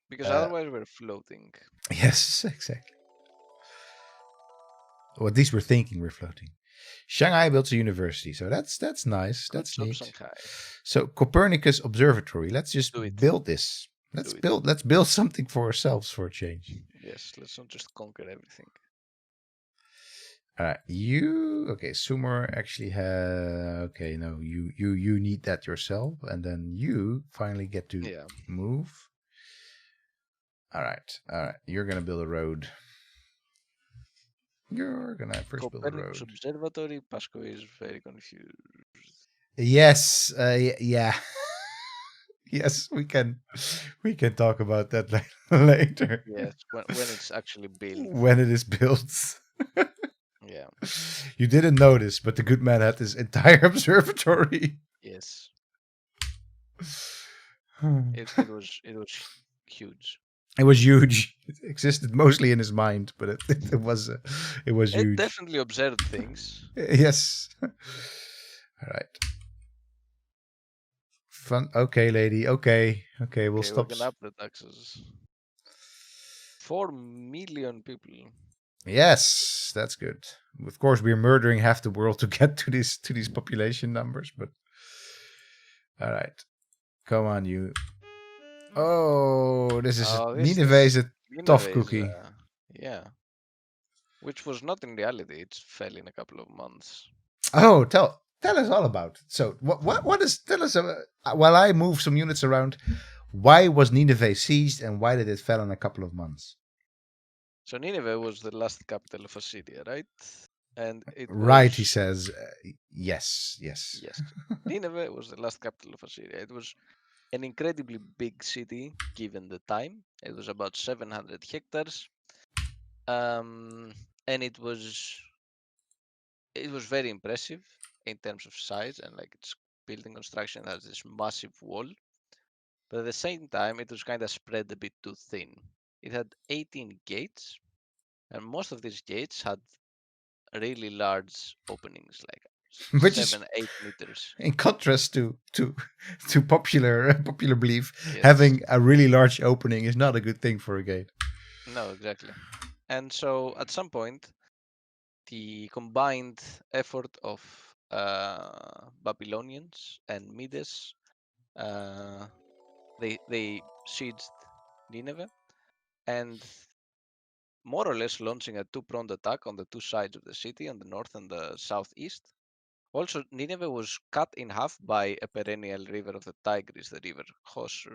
Because otherwise we're floating. yes, exactly. Or at least we're thinking we're floating. Shanghai built a university, so that's nice. Good That's job, neat. Shanghai. So Copernicus Observatory. Let's just Do it. build this. Do it. Let's build something for ourselves for a change. Yes, let's not just conquer everything. All right, you okay? Sumer actually had okay. No, you need that yourself, and then you finally get to move. All right. You're gonna build a road. You're gonna first build a Copernicus road. Observatory. Pasco is very confused. Yes. Yeah. Yes, we can talk about that later. Yes, when it's actually built. When it is built. Yeah. You didn't notice, but the good man had this entire observatory. Yes. It was huge. It was huge. It existed mostly in his mind, but it was It huge. definitely observed things. Yes. All right. Fun. Okay, lady. Okay. We'll Okay, we're stop. gonna up the taxes. 4 million people. Yes, that's good. Of course, we're murdering half the world to get to these population numbers, but all right. Come on, you. Oh, this is Nineveh is a tough cookie. Yeah. Which was not in reality. It fell in a couple of months. Oh, tell us all about it. So what is tell us while I move some units around, why was Nineveh seized and why did it fell in a couple of months? So Nineveh was the last capital of Assyria, right? And it Right, was he says. Yes. yes. Nineveh was the last capital of Assyria. It was an incredibly big city given the time. It was about 700 hectares. And it was very impressive in terms of size and like its building construction has this massive wall. But at the same time, it was kind of spread a bit too thin. It had 18 gates, and most of these gates had really large openings, like Which is 7-8 meters. in contrast to popular belief, Yes. having a really large opening is not a good thing for a gate. No, exactly. And so at some point, the combined effort of Babylonians and Medes, they sieged Nineveh and more or less launching a two-pronged attack on the two sides of the city, on the north and the southeast. Also, Nineveh was cut in half by a perennial river of the Tigris, the river Hosr.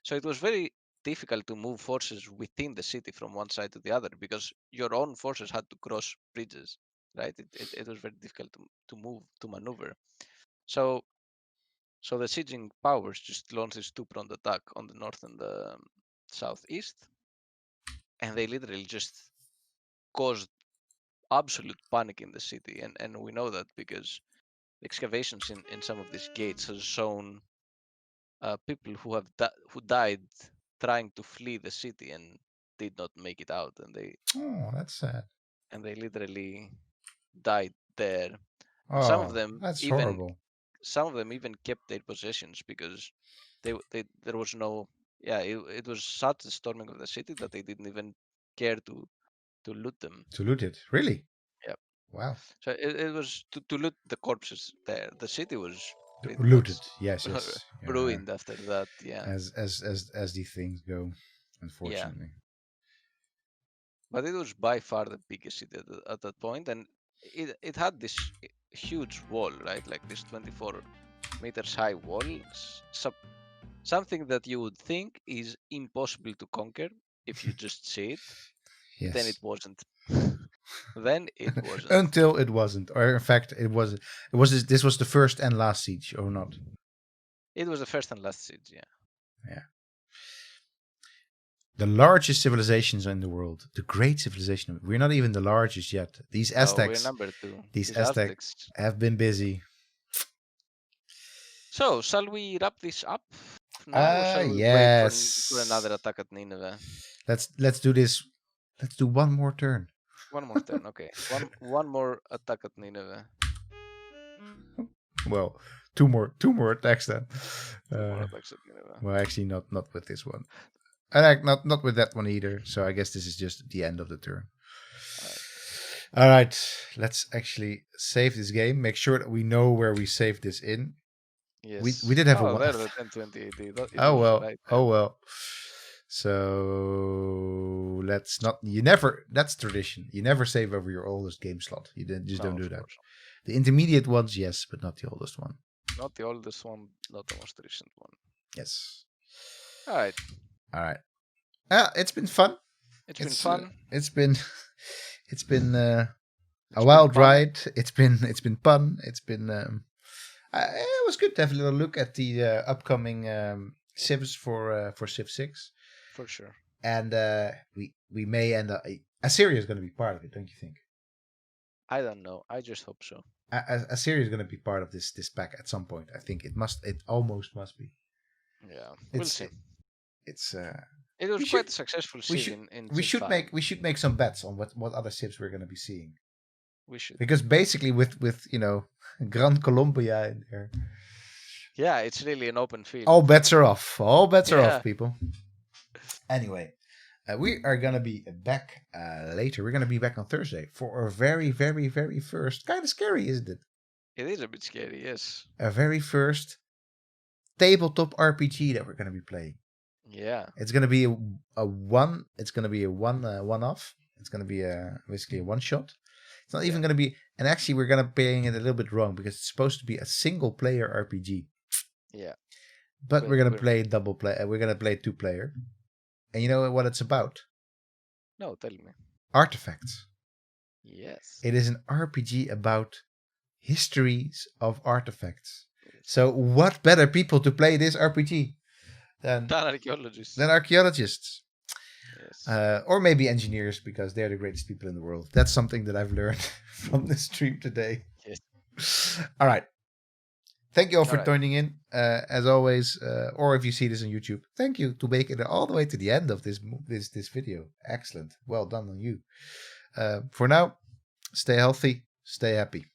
So it was very difficult to move forces within the city from one side to the other because your own forces had to cross bridges, right? It was very difficult to move, to maneuver. So So the sieging powers just launched this two-pronged attack on the north and the southeast, and they literally just caused absolute panic in the city. And we know that because excavations in some of these gates has shown people who died trying to flee the city and did not make it out, and that's sad. And they literally died there. And Oh, that's horrible. Some of them even kept their possessions because there was no it was such a storming of the city that they didn't even care to loot them. To loot it, really? Yeah. Wow. So it was to loot the corpses there. The city was pretty Looted. much Yes. ruined after that. Yeah. As these things go, unfortunately. Yeah. But it was by far the biggest city at that point, and it had this huge wall, right? Like this 24 meters high wall, something that you would think is impossible to conquer if you just see it. Yes. Then it wasn't. Then it wasn't. Until it wasn't, or in fact, it was. It was. This was the first and last siege, or not? It was the first and last siege. Yeah. Yeah. The largest civilizations in the world, the great civilization. We're not even the largest yet. These Aztecs. No, we're number 2. These Aztecs have been busy. So, shall we wrap this up now, or shall we wait for another attack at Nineveh? Let's do this. Let's do one more turn. One more turn, okay. One more attack at Nineveh. Well, two more attacks then. Two more attacks at Nineveh. Well, actually, not with this one. And not with that one either. So I guess this is just the end of the turn. All right. Let's actually save this game. Make sure that we know where we saved this in. Yes. We did have a there, the 1020 AD. Oh well. Right, oh well. So let's not. That's tradition. You never save over your oldest game slot. You don't do that. Course. The intermediate ones, yes, but not the oldest one. Not the oldest one, not the most recent one. Yes. All right. It's been fun. It's been fun. It's been a wild ride. It's been fun. It's been it was good to have a little look at the upcoming civs for Civ 6. For sure. And we may end up. Assyria is going to be part of it, don't you think? I don't know. I just hope so. Assyria is going to be part of this pack at some point. I think it must. It almost must be. Yeah, we'll see. It was quite a successful civ in we should make some bets on what other civs we're going to be seeing. We should, because basically with Gran Colombia in there. Yeah, it's really an open field. All bets are off. All bets are off, people. Anyway, we are going to be back later. We're going to be back on Thursday for our very, very, very first. Kind of scary, isn't it? It is a bit scary, yes. Our very first tabletop RPG that we're going to be playing. Yeah. It's going to be a one. It's going to be a one-off. It's going to be basically a one-shot. It's not even going to be. And actually, we're going to playing it a little bit wrong because it's supposed to be a single-player RPG. Yeah. But we're going to play double play. We're going to play 2-player. And you know what it's about? No, tell me. Artifacts. Yes. It is an RPG about histories of artifacts. So what better people to play this RPG than archaeologists? Yes. Or maybe engineers, because they're the greatest people in the world. That's something that I've learned from this stream today. Yes. All right. Thank you all for tuning in. As always, or if you see this on YouTube, thank you to make it all the way to the end of this video. Excellent. Well done on you. For now, stay healthy, stay happy.